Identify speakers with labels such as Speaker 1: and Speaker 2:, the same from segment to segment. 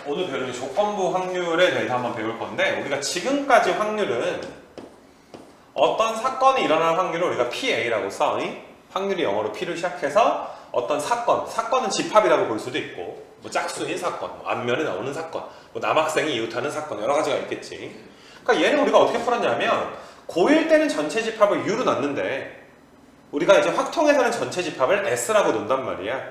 Speaker 1: 오늘 배우는 조건부 확률에 대해서 한번 배울 건데, 우리가 지금까지 확률은 어떤 사건이 일어날 확률을 우리가 PA라고 써. 확률이 영어로 P로 시작해서 어떤 사건은 집합이라고 볼 수도 있고, 뭐 짝수인 사건, 뭐 앞면에 나오는 사건, 뭐 남학생이 이웃하는 사건, 여러 가지가 있겠지. 그러니까 얘는 우리가 어떻게 풀었냐면, 고1 때는 전체 집합을 U로 놨는데, 우리가 이제 확통에서는 전체 집합을 S라고 놓는단 말이야.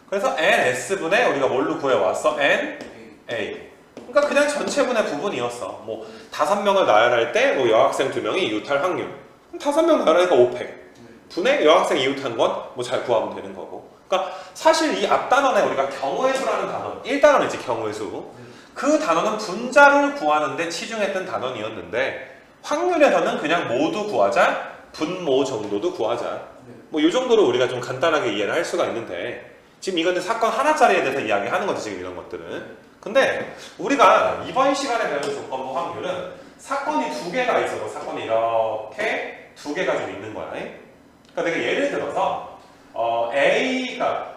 Speaker 1: 그래서 NS분의 우리가 뭘로 구해왔어? NA. 그러니까 그냥 전체분의 부분이었어. 뭐 5명을 나열할 때 뭐 여학생 2명이 이웃할 확률. 5명 나열하니까 500. 분의 여학생 이웃한 건 뭐 잘 구하면 되는 거고. 그러니까 사실 이 앞 단원에 우리가 경우의 수라는 단원, 1단원이지 경우의 수. 그 단원은 분자를 구하는데 치중했던 단원이었는데, 확률에서는 그냥 모두 구하자, 분모 정도도 구하자. 뭐 이 정도로 우리가 좀 간단하게 이해를 할 수가 있는데, 지금 이거는 사건 하나짜리에 대해서 이야기하는 거지, 지금 이런 것들은. 근데 우리가 이번 시간에 배우는 조건부 확률은 사건이 2개가 있어도 사건이 이렇게 2개가 좀 있는 거야. 그러니까 내가 예를 들어서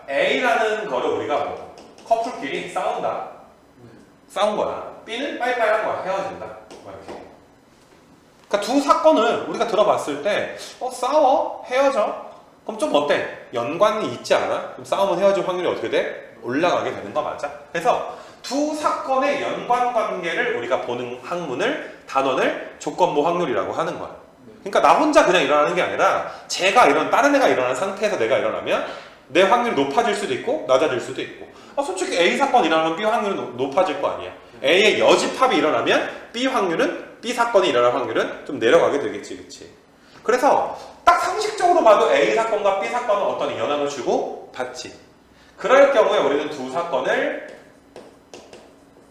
Speaker 1: A라는 거를 우리가 뭐 커플끼리 싸운다. 싸운 거야. B는 빠이빠이한 거야. 헤어진다. 뭐 이렇게. 그러니까 두 사건을 우리가 들어봤을 때 싸워? 헤어져? 그럼 좀 어때? 연관이 있지 않아? 그럼 싸우면 헤어질 확률이 어떻게 돼? 올라가게 되는 거 맞아? 그래서 두 사건의 연관관계를 우리가 보는 단원을 조건부 확률이라고 하는 거야. 그러니까 나 혼자 그냥 일어나는 게 아니라 다른 애가 일어난 상태에서 내가 일어나면 내 확률이 높아질 수도 있고 낮아질 수도 있고. 솔직히 A 사건이 일어나면 B 확률은 높아질 거 아니야. A의 여집합이 일어나면 B 사건이 일어날 확률은 좀 내려가게 되겠지, 그치? 그래서 딱 상식적으로 봐도 A 사건과 B 사건은 어떤 영향을 주고 받지. 그럴 경우에 우리는 두 사건을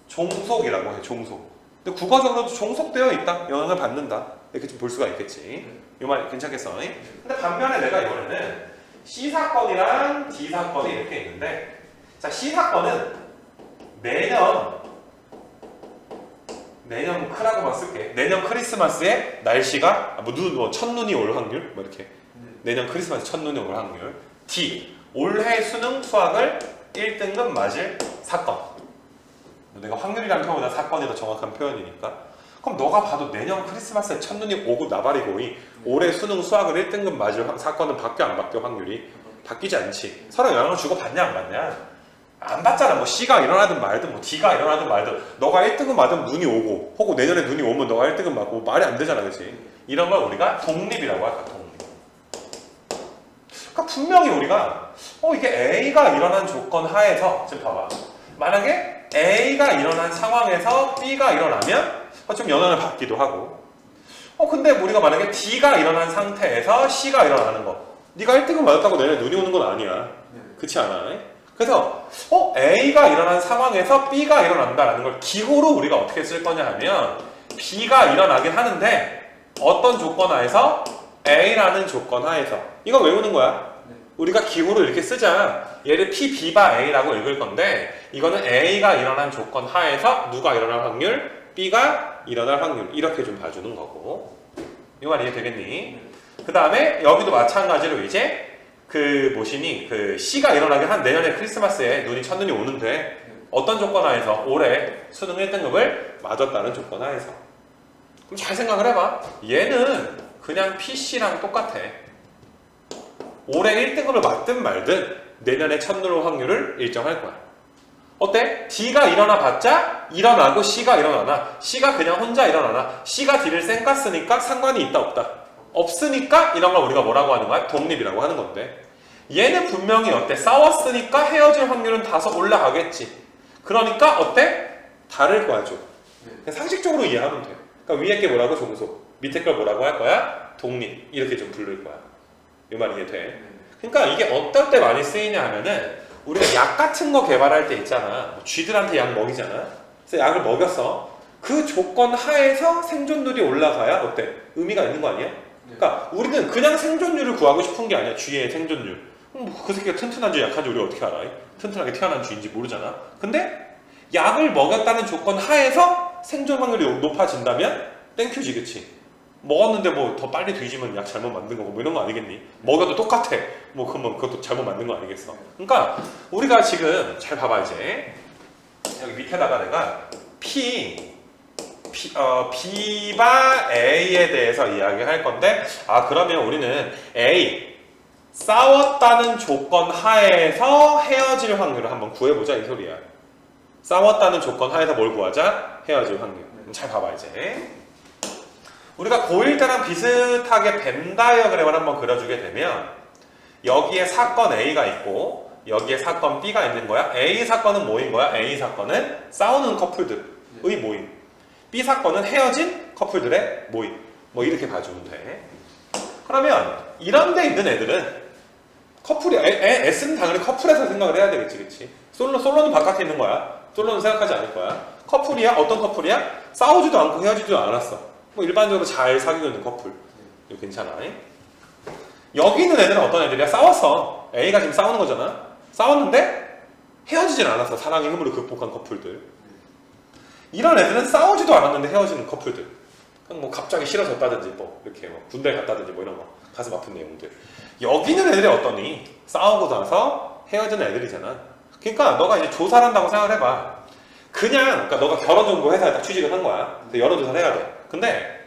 Speaker 1: 종속이라고 해, 종속. 근데 국어적으로도 종속되어 있다, 영향을 받는다, 이렇게 좀 볼 수가 있겠지. 이 말 괜찮겠어? 근데 반면에 내가 이번에는 C 사건이랑 D 사건이 이렇게 있는데, 자, C 사건은 내년 크라고만 쓸게. 내년 크리스마스에 날씨가 첫눈이 올 확률, 뭐 이렇게. 내년 크리스마스 첫눈이 올 확률. D, 올해 수능 수학을 1등급 맞을 사건. 내가 확률이라는 표현보다 사건이 더 정확한 표현이니까. 그럼 너가 봐도 내년 크리스마스에 첫눈이 오고 나발이고 올해 수능 수학을 1등급 맞을 사건은 바뀌어 안 바뀌어? 확률이 바뀌지 않지. 서로 영향을 주고 받냐 안 받냐? 안 받잖아. 뭐 C가 일어나든 말든 뭐 D가 일어나든 말든 너가 1등급 맞으면 눈이 오고, 혹은 내년에 눈이 오면 너가 1등급 맞고, 말이 안 되잖아, 그치? 이런 걸 우리가 독립이라고 할까, 독립. 그러니까 분명히 우리가 이게 A가 일어난 조건 하에서, 지금 봐봐, 만약에 A가 일어난 상황에서 B가 일어나면 좀 영향을 받기도 하고, 근데 우리가 만약에 D가 일어난 상태에서 C가 일어나는 거, 네가 1등급 맞았다고 내년에 눈이 오는 건 아니야. 그렇지 않아? 그래서 A가 일어난 상황에서 B가 일어난다라는 걸 기호로 우리가 어떻게 쓸 거냐 하면, B가 일어나긴 하는데 어떤 조건 하에서? A라는 조건 하에서. 이거 외우는 거야. 우리가 기호로 이렇게 쓰자. 얘를 PB바 A라고 읽을 건데, 이거는 A가 일어난 조건 하에서 누가 일어날 확률? B가 일어날 확률. 이렇게 좀 봐주는 거고. 이 말 이해되겠니? 그 다음에 여기도 마찬가지로 이제 C가 일어나게 한 내년에 크리스마스에 첫눈이 오는데 어떤 조건 하에서? 올해 수능 1등급을 맞았다는 조건 하에서. 그럼 잘 생각을 해봐. 얘는 그냥 PC랑 똑같아. 올해 1등급을 맞든 말든 내년에 첫눈 올 확률을 일정할 거야. 어때? D가 일어나 봤자 일어나고 C가 일어나나, C가 그냥 혼자 일어나나, C가 D를 쌩까 쓰니까 상관이 있다 없다? 없으니까 이런 걸 우리가 뭐라고 하는 거야? 독립이라고 하는 건데, 얘는 분명히 어때? 싸웠으니까 헤어질 확률은 다소 올라가겠지. 그러니까 어때? 다를 거야, 좀. 그냥 상식적으로 이해하면 돼. 그러니까 위에 게 뭐라고? 종속. 밑에 걸 뭐라고 할 거야? 독립. 이렇게 좀 부를 거야. 이 말 이해돼? 그러니까 이게 어떨 때 많이 쓰이냐 하면은, 우리가 약 같은 거 개발할 때 있잖아. 쥐들한테 약 먹이잖아. 그래서 약을 먹였어. 그 조건 하에서 생존율이 올라가야 어때? 의미가 있는 거 아니야? 그러니까 우리는 그냥 생존율을 구하고 싶은 게 아니야. 쥐의 생존율. 그 새끼가 튼튼한지 약한지 우리가 어떻게 알아? 튼튼하게 태어난 쥐인지 모르잖아. 근데 약을 먹였다는 조건 하에서 생존 확률이 높아진다면 땡큐지, 그치? 먹었는데 뭐 더 빨리 뒤지면 약 잘못 만든 거고 뭐 이런 거 아니겠니? 먹여도 똑같아. 그러면 그것도 잘못 만든 거 아니겠어? 그러니까 우리가 지금 잘 봐봐. 이제 여기 밑에다가 내가 B바 A에 대해서 이야기할 건데, 그러면 우리는 A 싸웠다는 조건 하에서 헤어질 확률을 한번 구해보자 이 소리야. 싸웠다는 조건 하에서 뭘 구하자? 헤어질 확률. 잘 봐봐 이제. 우리가 고1 때랑 비슷하게 벤 다이어그램을 한번 그려주게 되면 여기에 사건 A가 있고 여기에 사건 B가 있는 거야. A 사건은 뭐인 거야? A 사건은 싸우는 커플들의 모임. B 사건은 헤어진 커플들의 모임. 뭐 이렇게 봐주면 돼. 그러면 이런 데 있는 애들은 커플이 S는 당연히 커플에서 생각을 해야 되겠지, 그치? 솔로는 바깥에 있는 거야. 솔로는 생각하지 않을 거야. 커플이야? 어떤 커플이야? 싸우지도 않고 헤어지지도 않았어. 뭐 일반적으로 잘 사귀고 있는 커플. 이거 괜찮아. 여기 있는 애들은 어떤 애들이야? 싸웠어. A가 지금 싸우는 거잖아. 싸웠는데 헤어지진 않았어. 사랑의 힘으로 극복한 커플들. 이런 애들은 싸우지도 않았는데 헤어지는 커플들. 그냥 뭐 갑자기 싫어졌다든지 뭐 이렇게 뭐 군대 갔다든지 뭐 이런 거 가슴 아픈 내용들. 여기 있는 애들이 어떠니? 싸우고 나서 헤어진 애들이잖아. 그러니까 너가 이제 조사를 한다고 생각을 해봐. 그러니까 너가 결혼정보 회사에 딱 취직을 한 거야. 여론조사를 해야 돼. 근데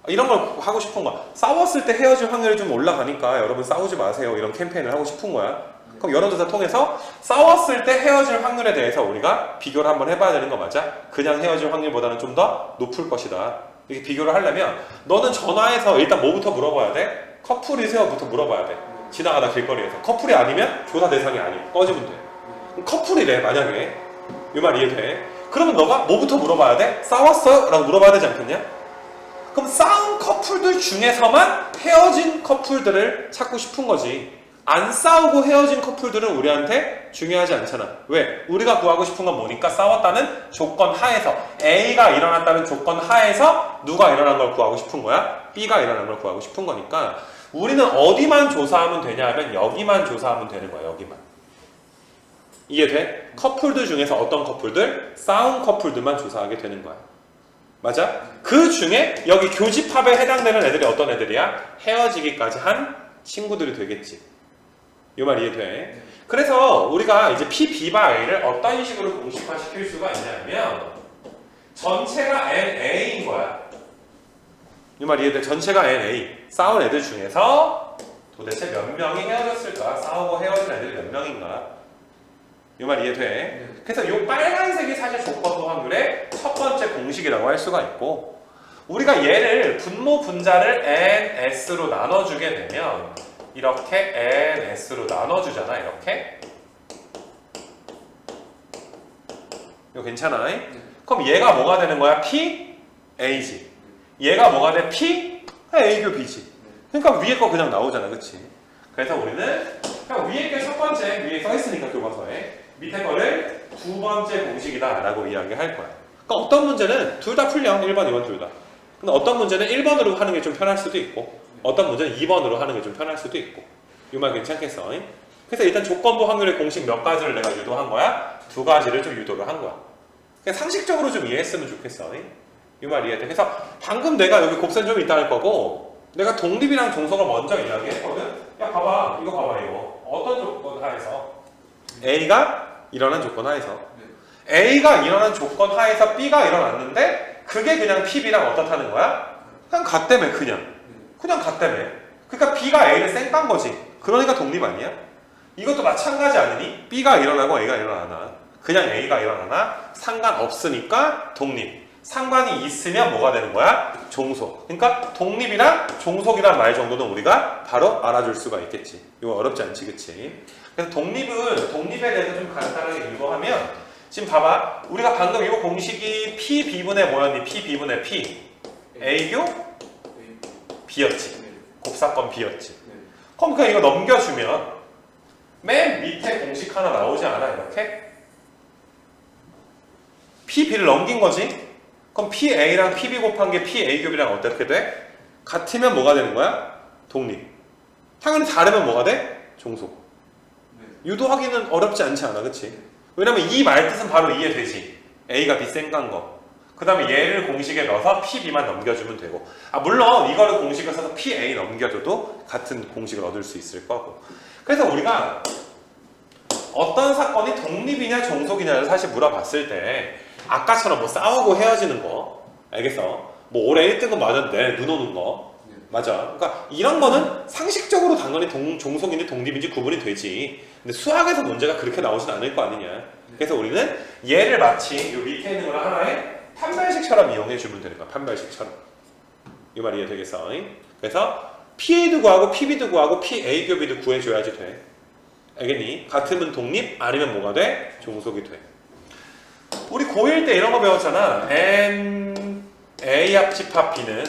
Speaker 1: 이런 걸 하고 싶은 거야. 싸웠을 때 헤어질 확률이 좀 올라가니까 여러분 싸우지 마세요. 이런 캠페인을 하고 싶은 거야. 그럼 여론조사 통해서 싸웠을 때 헤어질 확률에 대해서 우리가 비교를 한번 해봐야 되는 거 맞아? 그냥 헤어질 확률보다는 좀 더 높을 것이다. 이렇게 비교를 하려면 너는 전화해서 일단 뭐부터 물어봐야 돼? 커플이세요부터 물어봐야 돼. 지나가다 길거리에서. 커플이 아니면 조사 대상이 아니고 꺼지면 돼. 그럼 커플이래 만약에. 이 말 이해돼? 그러면 너가 뭐부터 물어봐야 돼? 싸웠어요? 라고 물어봐야 되지 않겠냐? 그럼 싸운 커플들 중에서만 헤어진 커플들을 찾고 싶은 거지. 안 싸우고 헤어진 커플들은 우리한테 중요하지 않잖아. 왜? 우리가 구하고 싶은 건 뭐니까? 싸웠다는 조건 하에서 A가 일어났다는 조건 하에서 누가 일어난 걸 구하고 싶은 거야? B가 일어난 걸 구하고 싶은 거니까 우리는 어디만 조사하면 되냐 하면 여기만 조사하면 되는 거야. 여기만. 이해돼? 커플들 중에서 어떤 커플들? 싸운 커플들만 조사하게 되는 거야. 맞아? 그 중에 여기 교집합에 해당되는 애들이 어떤 애들이야? 헤어지기까지 한 친구들이 되겠지. 이 말 이해돼? 그래서 우리가 이제 P, B바 A를 어떤 식으로 공식화시킬 수가 있냐면 전체가 NA인 거야. 이 말 이해돼? 전체가 NA. 싸운 애들 중에서 도대체 몇 명이 헤어졌을까? 싸우고 헤어진 애들이 몇 명인가? 이 말 이해돼? 그래서 이 빨간색이 사실 조건부 확률의 첫 번째 공식이라고 할 수가 있고 우리가 얘를 분모 분자를 NS로 나눠주게 되면 이렇게 NS로 나눠주잖아. 이렇게. 이거 괜찮아? 그럼 얘가 뭐가 되는 거야? P, A지. 얘가 뭐가 돼? P, A교 B지. 그러니까 위에 거 그냥 나오잖아. 그치? 그래서 우리는 그냥 위에 게 첫 번째, 위에 써있으니까 교과서에 밑에 거를 두 번째 공식이다 라고 이야기할 거야. 그러니까 어떤 문제는 둘 다 풀려. 1번, 2번 둘 다. 근데 어떤 문제는 1번으로 하는 게 좀 편할 수도 있고 어떤 문제는 2번으로 하는 게 좀 편할 수도 있고 이 말 괜찮겠어? 그래서 일단 조건부 확률의 공식 몇 가지를 내가 유도한 거야? 두 가지를 좀 유도를 한 거야. 그냥 상식적으로 좀 이해했으면 좋겠어. 이 말 이해돼? 그래서 방금 내가 여기 곱셈 좀 이따 할 거고 내가 독립이랑 종속을 먼저 이야기했거든? 야 봐봐 이거 봐봐 이거 어떤 조건 하에서 A가 일어난 조건 하에서 A가 일어난 조건 하에서 B가 일어났는데 그게 그냥 PB랑 어떻다는 거야? 그냥 같다며 그냥 같다며. 그러니까 B가 A를 쌩깐 거지. 그러니까 독립 아니야? 이것도 마찬가지 아니니? B가 일어나고 A가 일어나나 그냥 A가 일어나나 상관없으니까 독립. 상관이 있으면 뭐가 되는 거야? 종속. 그러니까 독립이랑 종속이란 말 정도는 우리가 바로 알아줄 수가 있겠지. 이거 어렵지 않지, 그치? 그래서 독립에 대해서 좀 간단하게 유도하면 지금 봐봐. 우리가 방금 이거 공식이 P, B분의 뭐였니? P, B분의 P. A교 B였지. 곱사건 B였지. 그럼 그냥 이거 넘겨주면 맨 밑에 공식 하나 나오지 않아? 이렇게? PB를 넘긴 거지? 그럼 PA랑 PB 곱한 게 PA교비랑 어떻게 돼? 같으면 뭐가 되는 거야? 독립. 당연히 다르면 뭐가 돼? 종속. 유도하기는 어렵지 않지 않아, 그치? 왜냐면 이 말뜻은 바로 이해되지. A가 B 쌩간 거. 그 다음에 얘를 공식에 넣어서 PB만 넘겨주면 되고 물론 이거를 공식에 써서 PA 넘겨줘도 같은 공식을 얻을 수 있을 거고 그래서 우리가 어떤 사건이 독립이냐 종속이냐를 사실 물어봤을 때 아까처럼 뭐 싸우고 헤어지는 거 알겠어? 뭐 올해 1등은 맞았는데 눈 오는 거 맞아. 그러니까 이런 거는 상식적으로 당연히 종속인지 독립인지 구분이 되지. 근데 수학에서 문제가 그렇게 나오진 않을 거 아니냐. 그래서 우리는 얘를 마치 요 밑에 있는 거를 하나의 판별식처럼 이용해 주면 되는 거야. 판별식처럼. 이 말 이해되겠어? 그래서 PA도 구하고 PB도 구하고 PA 교비도 구해줘야지 돼. 알겠니? 같으면 독립 아니면 뭐가 돼? 종속이 돼. 우리 고1 때 이런 거 배웠잖아. N A 합집합 B는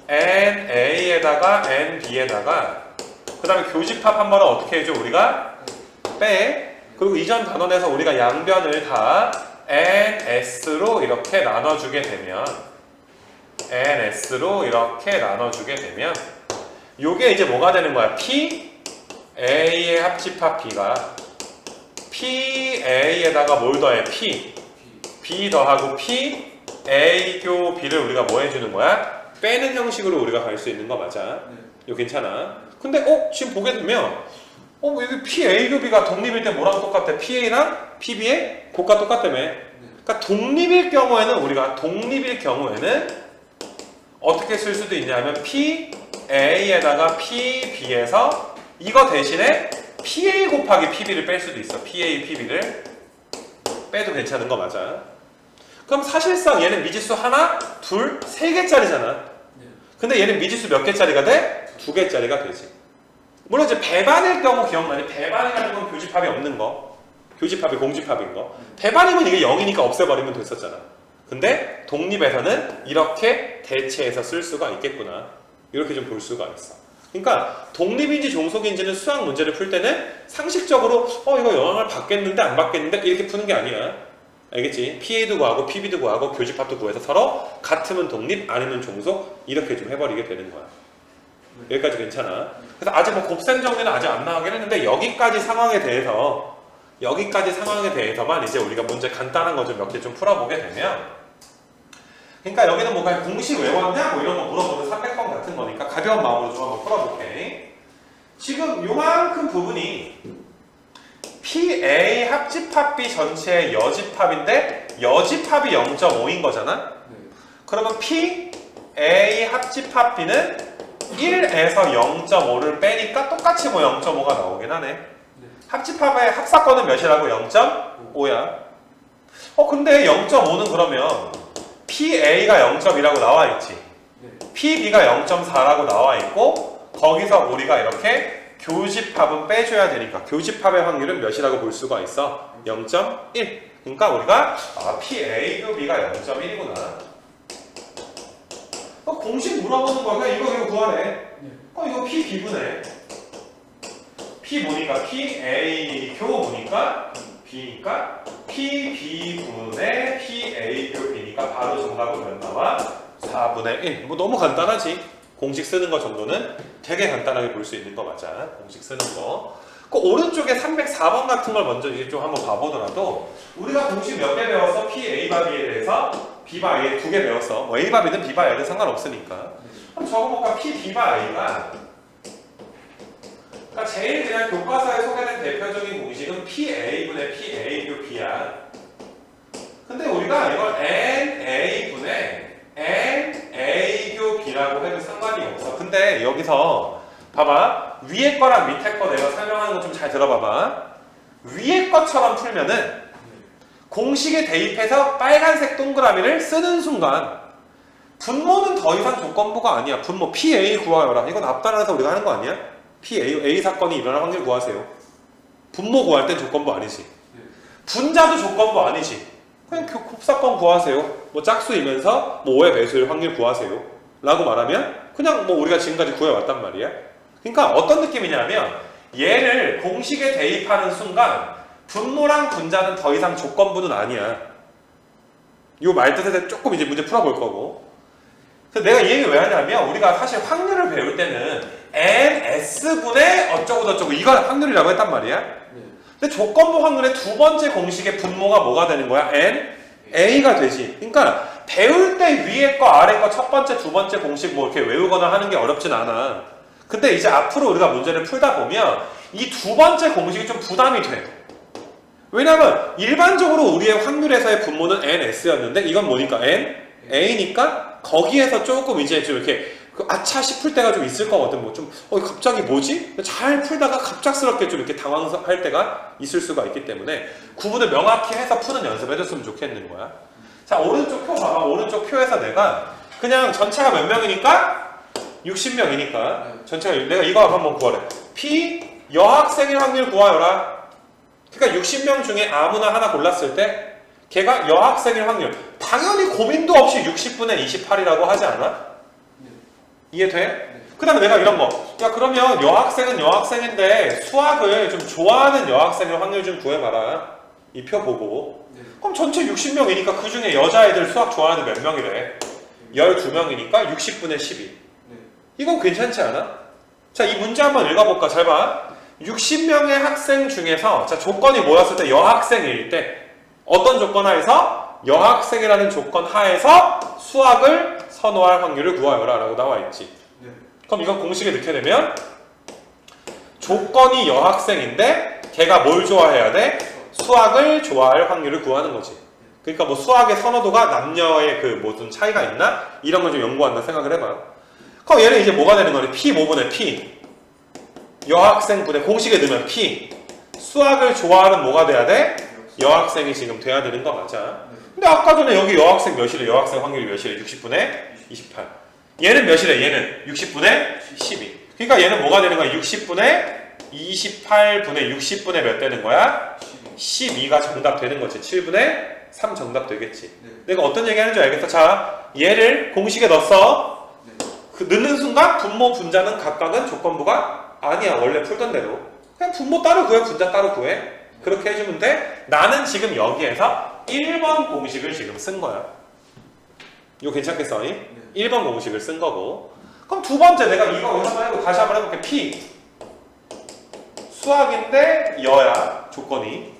Speaker 1: N A에다가 N B에다가 그 다음에 교집합 한 번은 어떻게 해줘? 우리가 빼. 그리고 이전 단원에서 우리가 양변을 다 NS로 이렇게 나눠주게 되면 NS로 이렇게 나눠주게 되면 요게 이제 뭐가 되는 거야? P A의 합집합 B가 PA에다가 뭘 더해? B 더하고 P A 교 B를 우리가 뭐 해주는 거야? 빼는 형식으로 우리가 갈 수 있는 거 맞아? 이거 괜찮아? 근데 지금 보게 되면 여기 PA 교 B가 독립일 때 뭐랑 똑같아? PA랑 PB의 곱과 똑같다며. 그러니까 독립일 경우에는 어떻게 쓸 수도 있냐면 PA에다가 PB에서 이거 대신에 PA 곱하기 PB를 뺄 수도 있어. PA, PB를 빼도 괜찮은 거 맞아. 그럼 사실상 얘는 미지수 하나, 둘, 세 개짜리잖아. 근데 얘는 미지수 몇 개짜리가 돼? 두 개짜리가 되지. 물론 이제 배반일 경우 기억나니? 배반이라는 건 교집합이 없는 거. 교집합이 공집합인 거. 배반이면 이게 0이니까 없애버리면 됐었잖아. 근데 독립에서는 이렇게 대체해서 쓸 수가 있겠구나. 이렇게 좀 볼 수가 있어. 그러니까 독립인지 종속인지는 수학 문제를 풀 때는 상식적으로 이거 영향을 받겠는데 안 받겠는데 이렇게 푸는 게 아니야. 알겠지? PA도 구하고 PB도 구하고 교집합도 구해서 서로 같으면 독립 아니면 종속 이렇게 좀 해버리게 되는 거야. 여기까지 괜찮아. 그래서 아직 뭐 곱셈 정리는 아직 안 나가긴 했는데 여기까지 상황에 대해서만 이제 우리가 문제 간단한 거 좀 몇 개 좀 풀어보게 되면 그러니까 여기는 뭐 그냥 공식 외웠냐? 뭐 이런 거 물어보는 300번 같은 거니까 가벼운 마음으로 좀 한번 풀어볼게. 지금 요만큼 부분이 PA 합집합 B 전체의 여집합인데 여집합이 0.5인 거잖아? 그러면 PA 합집합 B는 1에서 0.5를 빼니까 똑같이 뭐 0.5가 나오긴 하네. 합집합의 합사건은 몇이라고? 0.5야. 근데 0.5는 그러면 PA가 0.2라고 나와 있지. PB가 0.4라고 나와 있고 거기서 우리가 이렇게 교집합은 빼줘야 되니까 교집합의 확률은 몇이라고 볼 수가 있어? 0.1. 그러니까 우리가 PA 교 B가 0.1이구나. 공식 물어보는 거야. 이거 구하래. 이거 PB구네. P 보니까 PA 교 보니까 B니까 PB분의 PA 교 B니까 바로 정답은 몇 나와? 4분의 1. 뭐 너무 간단하지. 공식 쓰는 거 정도는 되게 간단하게 볼 수 있는 거 맞아. 공식 쓰는 거. 그 오른쪽에 304번 같은 걸 먼저 이제 좀 한번 봐보더라도 우리가 공식 몇 개 배웠어? P-A바 B에 대해서 B바 A 2개 배웠어. 뭐 A바 B든 B바 A든 상관없으니까. 그럼 적어볼까? P-B바 A가 그러니까 제일 그냥 교과서에 소개된 대표적인 공식은 PA분의 PA 교 B야. 근데 우리가 이걸 NA분의 NA 교 B라고 해도 상관이 없어. 근데 여기서 봐봐. 위에 거랑 밑에 거 내가 설명하는 거 좀 잘 들어봐봐. 위에 것처럼 풀면은 공식에 대입해서 빨간색 동그라미를 쓰는 순간 분모는 더 이상 조건부가 아니야. 분모 PA 구하여라. 이건 앞단에서 우리가 하는 거 아니야? A 사건이 일어날 확률 구하세요. 분모 구할 땐 조건부 아니지. 분자도 조건부 아니지. 그냥 곱사건 구하세요. 뭐 짝수이면서 뭐 5의 배수일 확률 구하세요. 라고 말하면 그냥 뭐 우리가 지금까지 구해왔단 말이야. 그러니까 어떤 느낌이냐면 얘를 공식에 대입하는 순간 분모랑 분자는 더 이상 조건부는 아니야. 이 말뜻에 조금 이제 문제 풀어볼 거고. 그래서 내가 이 얘기 왜 하냐면 우리가 사실 확률을 배울 때는 NS분의 어쩌고저쩌고 이걸 확률이라고 했단 말이야. 근데 조건부 확률의 두 번째 공식의 분모가 뭐가 되는 거야? NA가 되지. 그러니까 배울 때 위에 거 아래 거 첫 번째 두 번째 공식 뭐 이렇게 외우거나 하는 게 어렵진 않아. 근데 이제 앞으로 우리가 문제를 풀다 보면 이 두 번째 공식이 좀 부담이 돼. 왜냐면 일반적으로 우리의 확률에서의 분모는 NS였는데 이건 뭐니까 N? A니까 거기에서 조금 이제 좀 이렇게 아차 싶을 때가 좀 있을 거거든. 뭐 좀 갑자기 뭐지? 잘 풀다가 갑작스럽게 좀 이렇게 당황할 때가 있을 수가 있기 때문에 구분을 명확히 해서 푸는 연습해줬으면 좋겠는 거야. 자, 오른쪽 표 봐봐. 오른쪽 표에서 내가 그냥 전체가 몇 명이니까 60명이니까 전체가 내가 이거 한번 구하래. P 여학생일 확률 구하여라. 그러니까 60명 중에 아무나 하나 골랐을 때 걔가 여학생일 확률 당연히 고민도 없이 60분의 28이라고 하지 않아? 이해돼? 그 다음에 내가 이런 거 야 그러면 여학생은 여학생인데 수학을 좀 좋아하는 여학생일 확률 좀 구해봐라. 이 표 보고 그럼 전체 60명이니까 그 중에 여자애들 수학 좋아하는 몇 명이래? 12명이니까 60분의 12 이건 괜찮지 않아? 자, 이 문제 한번 읽어볼까? 잘 봐. 60명의 학생 중에서 자 조건이 뭐였을 때 여학생일 때 어떤 조건 하에서? 여학생이라는 조건 하에서 수학을 선호할 확률을 구하여라 라고 나와 있지. 그럼 이건 공식에 넣게 되면 조건이 여학생인데 걔가 뭘 좋아해야 돼? 수학을 좋아할 확률을 구하는 거지. 그러니까 뭐 수학의 선호도가 남녀의 그 무슨 차이가 있나? 이런 걸 좀 연구한다 생각을 해봐. 그럼 얘는 이제 뭐가 되는 거니? P 뭐분의 P 여학생분의 공식에 넣으면 P 수학을 좋아하는 뭐가 돼야 돼? 여학생이 지금 돼야 되는 거 맞아. 근데 아까 전에 여기 여학생 몇이래? 여학생 확률이 몇이래? 60분의 28 얘는 몇이래? 얘는 60분의 12 그러니까 얘는 뭐가 되는 거야? 60분의 28분의 60분의 몇 되는 거야? 12가 정답 되는 거지. 7분의 3 정답 되겠지. 내가 어떤 얘기 하는지 알겠어? 자, 얘를 공식에 넣었어. 그 넣는 순간 분모 분자는 각각은 조건부가 아니야. 원래 풀던 대로. 그냥 분모 따로 구해, 분자 따로 구해. 그렇게 해주면 돼. 나는 지금 여기에서 1번 공식을 지금 쓴 거야. 이거 괜찮겠어? 1번 공식을 쓴 거고. 그럼 두 번째 내가 이거 한번 해보고 다시 한번 해볼게. P 수학인데 여야 조건이.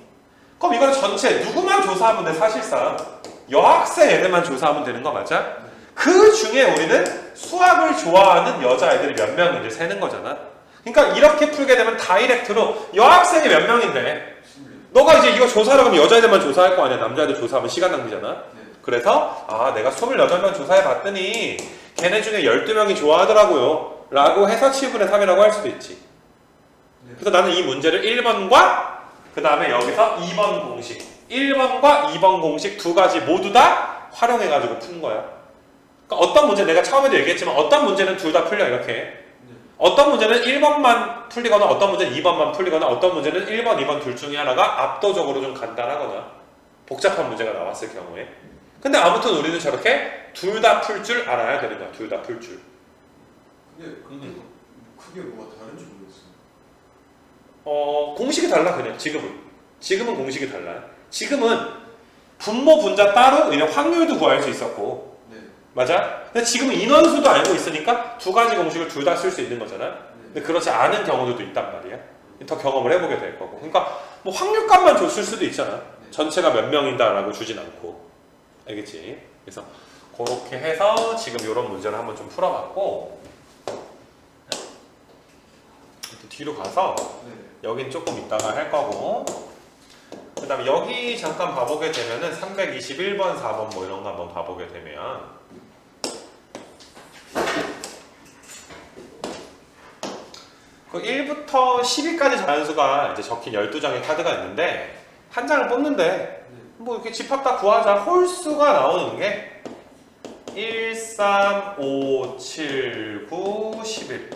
Speaker 1: 그럼 이거는 전체 누구만 조사하면 돼? 사실상 여학생 애들만 조사하면 되는 거 맞아? 그 중에 우리는 수학을 좋아하는 여자애들이 몇 명인지 세는 거잖아. 그러니까 이렇게 풀게 되면 다이렉트로 여학생이 몇 명인데 너가 이제 이거 조사하러 가면 여자애들만 조사할 거 아니야. 남자애들 조사하면 시간 낭비잖아. 그래서 아 내가 28명 조사해 봤더니 걔네 중에 12명이 좋아하더라고요 라고 해서 7분의 3이라고 할 수도 있지. 그래서 나는 이 문제를 1번과 그 다음에 여기서 2번 공식 1번과 2번 공식 두 가지 모두 다 활용해가지고 푼 거야. 그러니까 어떤 문제 내가 처음에도 얘기했지만 어떤 문제는 둘 다 풀려 이렇게. 어떤 문제는 1번만 풀리거나 어떤 문제는 2번만 풀리거나 어떤 문제는 1번, 2번 둘 중에 하나가 압도적으로 좀 간단하거나 복잡한 문제가 나왔을 경우에. 근데 아무튼 우리는 저렇게 둘 다 풀 줄 알아야 되는 거야. 둘 다 풀 줄.
Speaker 2: 근데 그게 뭐가 다른지 모르겠어요.
Speaker 1: 공식이 달라 그냥 지금은 공식이 달라. 지금은 분모 분자 따로 그냥 확률도 구할 수 있었고 맞아? 근데 지금은 인원수도 알고 있으니까 두 가지 공식을 둘 다 쓸 수 있는 거잖아. 근데 그렇지 않은 경우들도 있단 말이야. 더 경험을 해보게 될 거고. 그러니까 뭐 확률값만 줬을 수도 있잖아. 전체가 몇 명인다라고 주진 않고. 알겠지? 그래서 그렇게 해서 지금 이런 문제를 한번 좀 풀어봤고 뒤로 가서 여긴 조금 이따가 할 거고 그 다음에 여기 잠깐 봐보게 되면은 321번, 4번 뭐 이런 거 한번 봐보게 되면 그 1부터 10위까지 자연수가 이제 적힌 12장의 카드가 있는데 한 장을 뽑는데 뭐 이렇게 집합 다 구하자 홀수가 나오는 게 1, 3, 5, 7, 9, 11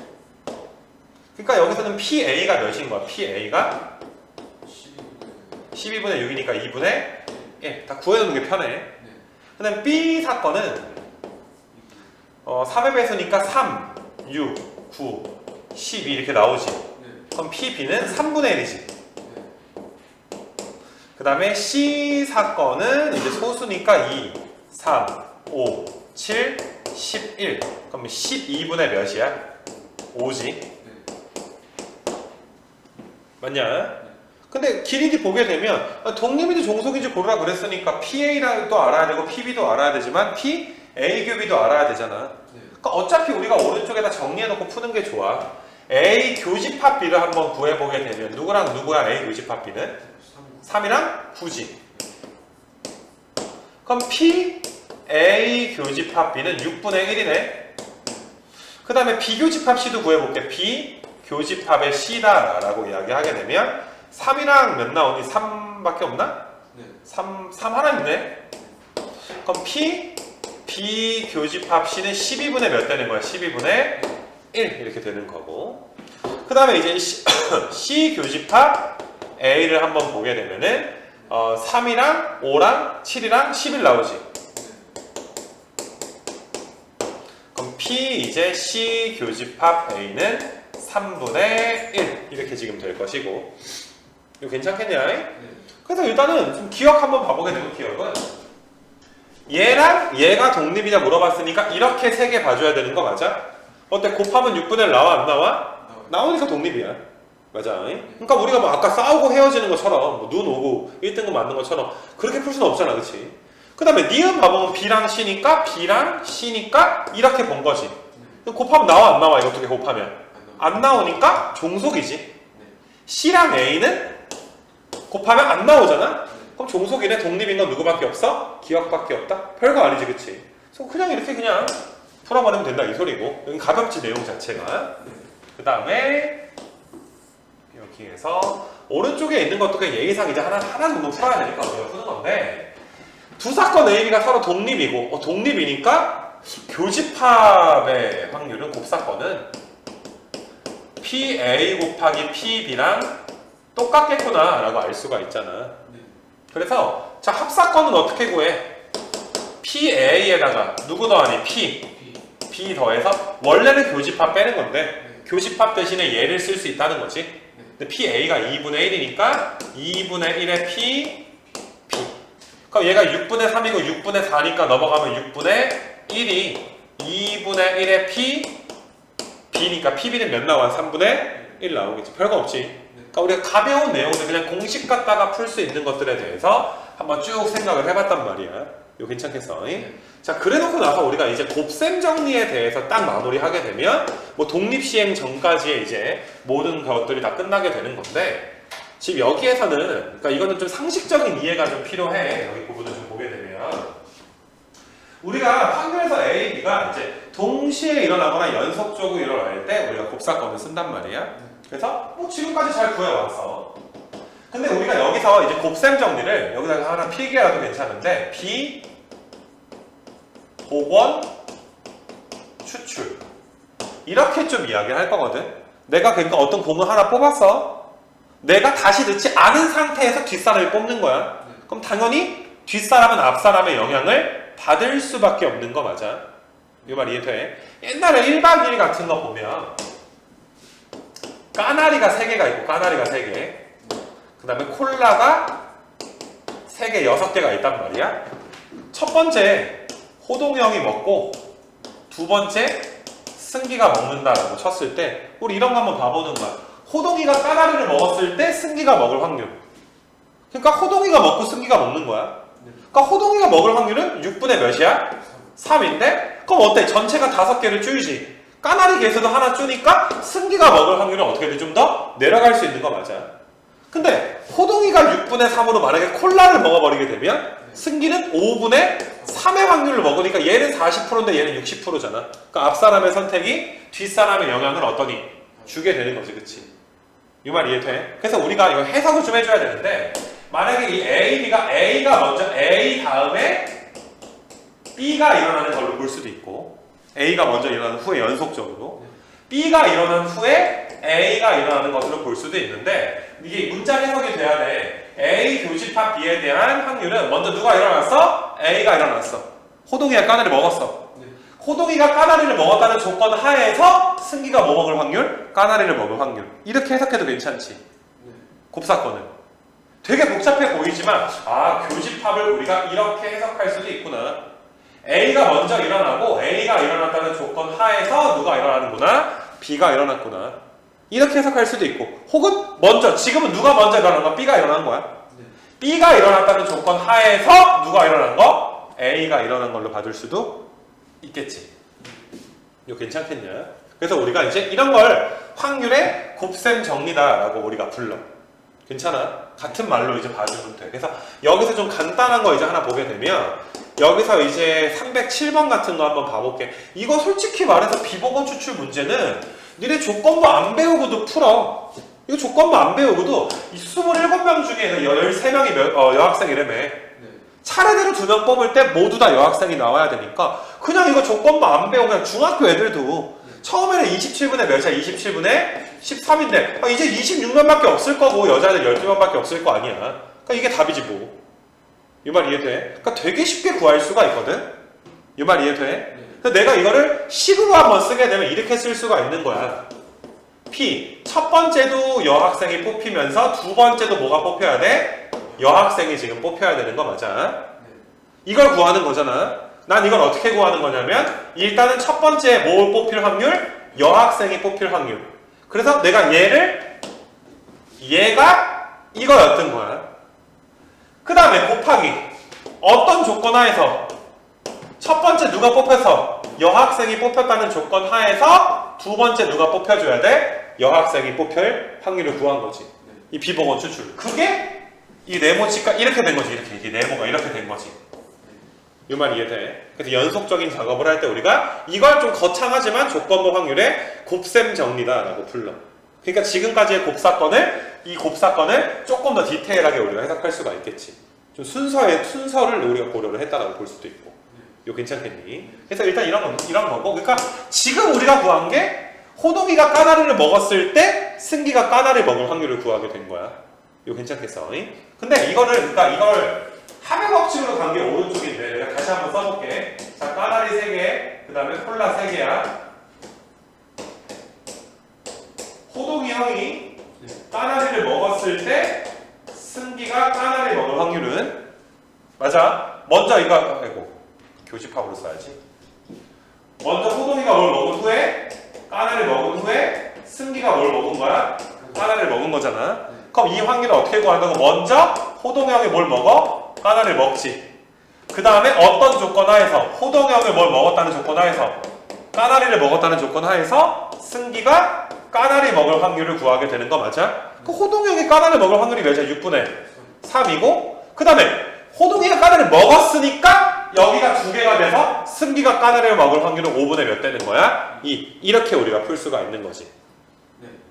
Speaker 1: 그러니까 여기서는 PA가 몇인 거야? PA가 12분의 6이니까 2분의 1 다 구해놓는 게 편해. 그 다음에 B 사건은 3의 배수니까 3, 6, 9, 12 이렇게 나오지. 그럼 PB는 3분의 1이지. 그 다음에 C 사건은 이제 소수니까 2, 3, 5, 7, 11 그럼 12분의 몇이야? 5지. 맞냐? 근데 길이디 보게 되면 독립인지 종속인지 고르라 그랬으니까 PA도 알아야 되고 PB도 알아야 되지만 P, A, QB도 알아야 되잖아. 그러니까 어차피 우리가 오른쪽에다 정리해놓고 푸는 게 좋아. A 교집합 B를 한번 구해보게 되면 누구랑 누구야 A 교집합 B는? 3이랑 9지. 그럼 P A 교집합 B는 6분의 1이네. 그 다음에 B 교집합 C도 구해볼게. B 교집합의 C다 라고 이야기하게 되면 3이랑 몇 나오니? 3밖에 없나?
Speaker 2: 네.
Speaker 1: 3 하나 있네. 그럼 B 교집합 C는 12분의 몇 되는 거야? 12분의 1 이렇게 되는 거고. 그 다음에 이제 C 교집합 A를 한번 보게 되면은 3이랑 5랑 7이랑 11 나오지. 그럼 P 이제 C 교집합 A는 3분의 1 이렇게 지금 될 것이고. 이거 괜찮겠냐?
Speaker 2: 네.
Speaker 1: 그래서 일단은 좀 기억 한번 봐보게 되면 기억은 얘랑 얘가 독립이냐 물어봤으니까 이렇게 세 개 봐줘야 되는 거 맞아? 어때? 곱하면 6분의 1 나와 안 나와? 나오니까 독립이야. 맞아. 그러니까 우리가 뭐 아까 싸우고 헤어지는 것처럼 뭐 눈 오고 1등급 맞는 것처럼 그렇게 풀 수는 없잖아. 그치? 그 다음에 니은 봐보면 B랑 C니까 B랑 C니까 이렇게 본 거지. 그럼 곱하면 나와 안 나와? 이거 어떻게 곱하면? 안 나오니까 종속이지. C랑 A는 곱하면 안 나오잖아? 그럼 종속이네. 독립인 건 누구밖에 없어? 기억밖에 없다? 별거 아니지. 그치? 그래서 그냥 이렇게 그냥 풀어버리면 된다 이 소리고. 여기 가볍지 내용 자체가. 그 다음에 여기에서 오른쪽에 있는 것도 그냥 예의상 이제 하나 정도 풀어야 되니까 우리가 푸는 건데 두 사건 AB가 서로 독립이고 독립이니까 교집합의 확률은 곱사건은 PA 곱하기 PB랑 똑같겠구나 라고 알 수가 있잖아. 그래서 자 합사건은 어떻게 구해? PA에다가 누구 더하니? B 더해서 원래는 교집합 빼는 건데 교집합 대신에 얘를 쓸 수 있다는 거지. 근데 PA가 2분의 1이니까 2분의 1의 P 그럼 얘가 6분의 3이고 6분의 4니까 넘어가면 6분의 1이 2분의 1의 B니까 PB는 몇 나와? 3분의 1 나오겠지. 별거 없지. 그러니까 우리가 가벼운 내용들 그냥 공식 갖다가 풀 수 있는 것들에 대해서 한번 쭉 생각을 해봤단 말이야. 이거 괜찮겠어? 자, 그래놓고 나서 우리가 이제 곱셈 정리에 대해서 딱 마무리하게 되면 뭐 독립시행 전까지의 이제 모든 것들이 다 끝나게 되는 건데 지금 여기에서는 그러니까 이거는 좀 상식적인 이해가 좀 필요해. 여기 부분을 좀 보게 되면 우리가 확률에서 A, B가 이제 동시에 일어나거나 연속적으로 일어날 때 우리가 곱사건을 쓴단 말이야. 그래서 뭐 지금까지 잘 구해왔어. 근데 우리가 여기서 이제 곱셈 정리를 여기다가 하나 필기해라도 괜찮은데 B 복원 추출 이렇게 좀 이야기를 할 거거든. 내가 그러니까 어떤 공을 하나 뽑았어. 내가 다시 넣지 않은 상태에서 뒷사람이 뽑는 거야. 그럼 당연히 뒷사람은 앞사람의 영향을 받을 수밖에 없는 거 맞아. 이 말 이해돼? 옛날에 1박 2일 같은 거 보면 까나리가 3개가 있고 까나리가 3개 그 다음에 콜라가 3개, 6개가 있단 말이야. 첫 번째 호동이 형이 먹고 두 번째 승기가 먹는다라고 쳤을 때 우리 이런 거 한번 봐보는 거야. 호동이가 까나리를 먹었을 때 승기가 먹을 확률. 그러니까 호동이가 먹고 승기가 먹는 거야. 그러니까 호동이가 먹을 확률은 6분의 몇이야? 3인데? 그럼 어때? 전체가 5개를 줄이지. 까나리 개수도 하나 주니까 승기가 먹을 확률은 어떻게 돼? 좀 더 내려갈 수 있는 거 맞아. 근데 호동이가 6분의 3으로 만약에 콜라를 먹어버리게 되면 승기는 5분의 3의 확률을 먹으니까 얘는 40%인데 얘는 60%잖아. 그러니까 앞사람의 선택이 뒷사람의 영향을 어떠니? 주게 되는 거지. 그치? 이 말 이해돼? 그래서 우리가 이거 해석을 좀 해줘야 되는데 만약에 이 A, B가 A가 먼저 A 다음에 B가 일어나는 걸로 볼 수도 있고 A가 먼저 일어나는 후에 연속적으로 B가 일어난 후에 A가 일어나는 것으로 볼 수도 있는데 이게 문자 해석이 돼야 돼. A 교집합 B에 대한 확률은 먼저 누가 일어났어? A가 일어났어. 호동이가 까나리 먹었어. 호동이가 까나리를 먹었다는 조건 하에서 승기가 뭐 먹을 확률? 까나리를 먹을 확률. 이렇게 해석해도 괜찮지. 곱사건은. 되게 복잡해 보이지만 아 교집합을 우리가 이렇게 해석할 수도 있구나. A가 먼저 일어나고 A가 일어났다는 조건 하에서 누가 일어나는구나? B가 일어났구나. 이렇게 해석할 수도 있고 혹은 먼저 지금은 누가 먼저 일어난 거? B가 일어난 거야. B가 일어났다는 조건 하에서 누가 일어난 거? A가 일어난 걸로 봐줄 수도 있겠지. 이거 괜찮겠냐? 그래서 우리가 이제 이런 걸 확률의 곱셈 정리다라고 우리가 불러. 괜찮아? 같은 말로 이제 봐주면 돼. 그래서 여기서 좀 간단한 거 이제 하나 보게 되면 여기서 이제 307번 같은 거 한번 봐볼게. 이거 솔직히 말해서 비보건 추출 문제는 니네 조건부 안 배우고도 풀어. 이거 조건부 안 배우고도 이 27명 중에 13명이 여학생이라며. 차례대로 2명 뽑을 때 모두 다 여학생이 나와야 되니까 그냥 이거 조건부 안 배우고 그냥 중학교 애들도 처음에는 27분에 몇이야? 27분에 13인데 이제 26명밖에 없을 거고 여자애들 12명밖에 없을 거 아니야. 그러니까 이게 답이지 뭐. 이 말 이해돼? 그러니까 되게 쉽게 구할 수가 있거든? 이 말 이해돼? 그래서 내가 이거를 식으로 한번 쓰게 되면 이렇게 쓸 수가 있는 거야. P 첫 번째도 여학생이 뽑히면서 두 번째도 뭐가 뽑혀야 돼? 여학생이 지금 뽑혀야 되는 거 맞아? 이걸 구하는 거잖아. 난 이걸 어떻게 구하는 거냐면 일단은 첫 번째 뭘 뽑힐 확률? 여학생이 뽑힐 확률. 그래서 내가 얘가 이거였던 거야. 그 다음에 곱하기 어떤 조건 하에서 첫 번째 누가 뽑혀서 여학생이 뽑혔다는 조건 하에서 두 번째 누가 뽑혀줘야 돼? 여학생이 뽑힐 확률을 구한 거지. 이 비보건 추출. 그게 이 네모치가 이렇게 된 거지. 이렇게 네모가 이렇게 된 거지. 이 말 이해돼? 그래서 연속적인 작업을 할 때 우리가 이걸 좀 거창하지만 조건부 확률의 곱셈 정리다라고 불러. 그러니까 지금까지의 이 곱사건을 조금 더 디테일하게 우리가 해석할 수가 있겠지. 좀 순서를 우리가 고려를 했다라고 볼 수도 있고. 이거 괜찮겠니? 그래서 일단 이런 거고. 그러니까 지금 우리가 구한 게 호동이가 까나리를 먹었을 때 승기가 까나리 먹을 확률을 구하게 된 거야. 이거 괜찮겠어? 근데 이걸 합의 법칙으로 간 게 오른쪽인데 내가 다시 한번 써볼게. 자, 까나리 3개, 그 다음에 콜라 3개야. 호동이 형이 까나리를 먹었을 때 승기가 까나리 먹을 확률은 맞아. 먼저 이거 교집합으로 써야지. 먼저 호동이가 뭘 먹은 후에 까나리를 먹은 후에 승기가 뭘 먹은 거야? 까나리를 먹은 거잖아. 그럼 이 확률을 어떻게 구한다고? 먼저 호동이 형이 뭘 먹어? 까나리를 먹지. 그 다음에 어떤 조건 하에서 호동이 형이 뭘 먹었다는 조건 하에서 까나리를 먹었다는 조건 하에서 승기가 까나리 먹을 확률을 구하게 되는 거 맞아? 그 호동이 형이 까나리 먹을 확률이 몇이야? 6분의 3이고 그 다음에 호동이가 까나리를 먹었으니까 여기가 2개가 돼서 승기가 까나리를 먹을 확률은 5분의 몇 되는 거야? 2. 이렇게 우리가 풀 수가 있는 거지.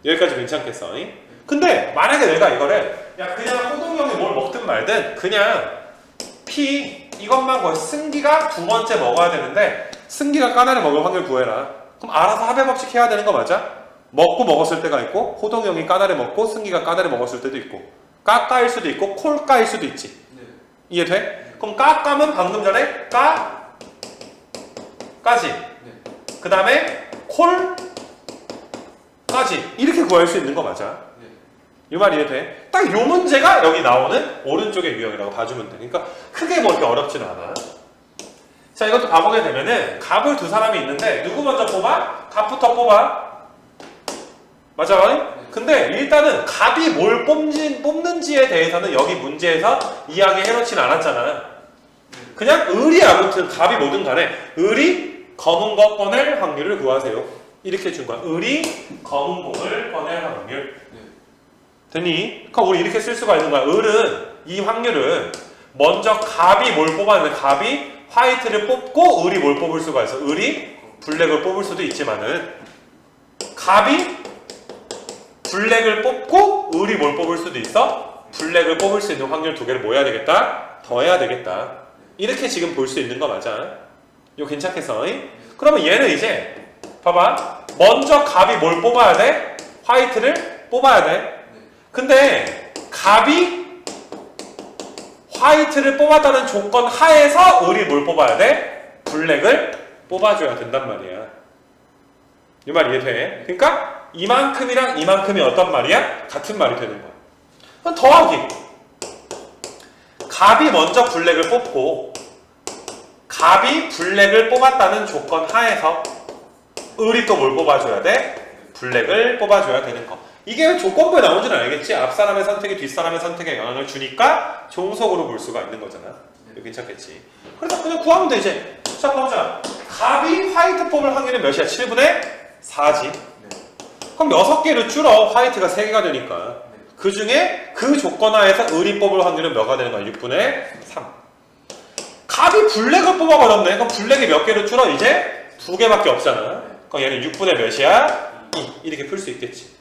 Speaker 1: 여기까지 괜찮겠어? 근데 만약에 내가 이거를 그냥 호동이 형이 뭘 먹든 말든 그냥 P 이것만 구해. 승기가 두 번째 먹어야 되는데 승기가 까나리 먹을 확률 구해라. 그럼 알아서 합의 법칙 해야 되는 거 맞아? 먹고 먹었을 때가 있고 호동이 형이 까나리 먹고 승기가 까나리 먹었을 때도 있고 까까일 수도 있고 콜까일 수도 있지. 이해돼? 그럼 까까면 방금 전에 까까지 그 다음에 콜까지 이렇게 구할 수 있는 거 맞아? 이 말 이해돼? 딱 요 문제가 여기 나오는 오른쪽의 유형이라고 봐주면 돼. 그러니까 크게 뭐 이렇게 어렵지는 않아. 자, 이것도 봐보게 되면은 갑을 두 사람이 있는데 누구 먼저 뽑아? 갑부터 뽑아. 맞아? 근데 일단은 갑이 뭘 뽑는지에 대해서는 여기 문제에서 이야기해놓지는 않았잖아. 그냥 을이 아무튼 갑이 뭐든 간에 을이 검은 거 꺼낼 확률을 구하세요. 이렇게 준 거야. 을이 검은 공을 꺼낼 확률. 됐니? 그럼 우리 이렇게 쓸 수가 있는 거야. 을은 이 확률은 먼저 갑이 뭘 뽑았는데 갑이 화이트를 뽑고 을이 뭘 뽑을 수가 있어. 을이 블랙을 뽑을 수도 있지만은 갑이 블랙을 뽑고 을이 뭘 뽑을 수도 있어? 블랙을 뽑을 수 있는 확률 2개를 뭐 해야 되겠다? 더해야 되겠다. 이렇게 지금 볼 수 있는 거 맞아. 이거 괜찮겠어? 그러면 얘는 이제 봐봐. 먼저 갑이 뭘 뽑아야 돼? 화이트를 뽑아야 돼. 근데 갑이 화이트를 뽑았다는 조건 하에서 을이 뭘 뽑아야 돼? 블랙을 뽑아줘야 된단 말이야. 이 말 이해돼? 그러니까 이만큼이랑 이만큼이 어떤 말이야? 같은 말이 되는 거야. 그럼 더하기. 갑이 먼저 블랙을 뽑고 갑이 블랙을 뽑았다는 조건 하에서 을이 또 뭘 뽑아줘야 돼? 블랙을 뽑아줘야 되는 거. 이게 조건부에 나오지는 알겠지? 앞사람의 선택이 뒷사람의 선택에 영향을 주니까 종속으로 볼 수가 있는 거잖아. 이거 괜찮겠지? 그래서 그냥 구하면 돼 이제. 자 보자. 갑이 화이트 뽑을 확률은 몇이야? 7분의 4지.
Speaker 2: 네.
Speaker 1: 그럼 6개를 줄어. 화이트가 3개가 되니까.
Speaker 2: 네.
Speaker 1: 그 중에 그 조건 하에서 을이 뽑을 확률은 몇가 되는 거야? 6분의 3. 갑이 블랙을 뽑아버렸네. 그럼 블랙이 몇 개를 줄어? 이제 2개밖에 없잖아. 그럼 얘는 6분의 몇이야? 2. 이렇게 풀 수 있겠지.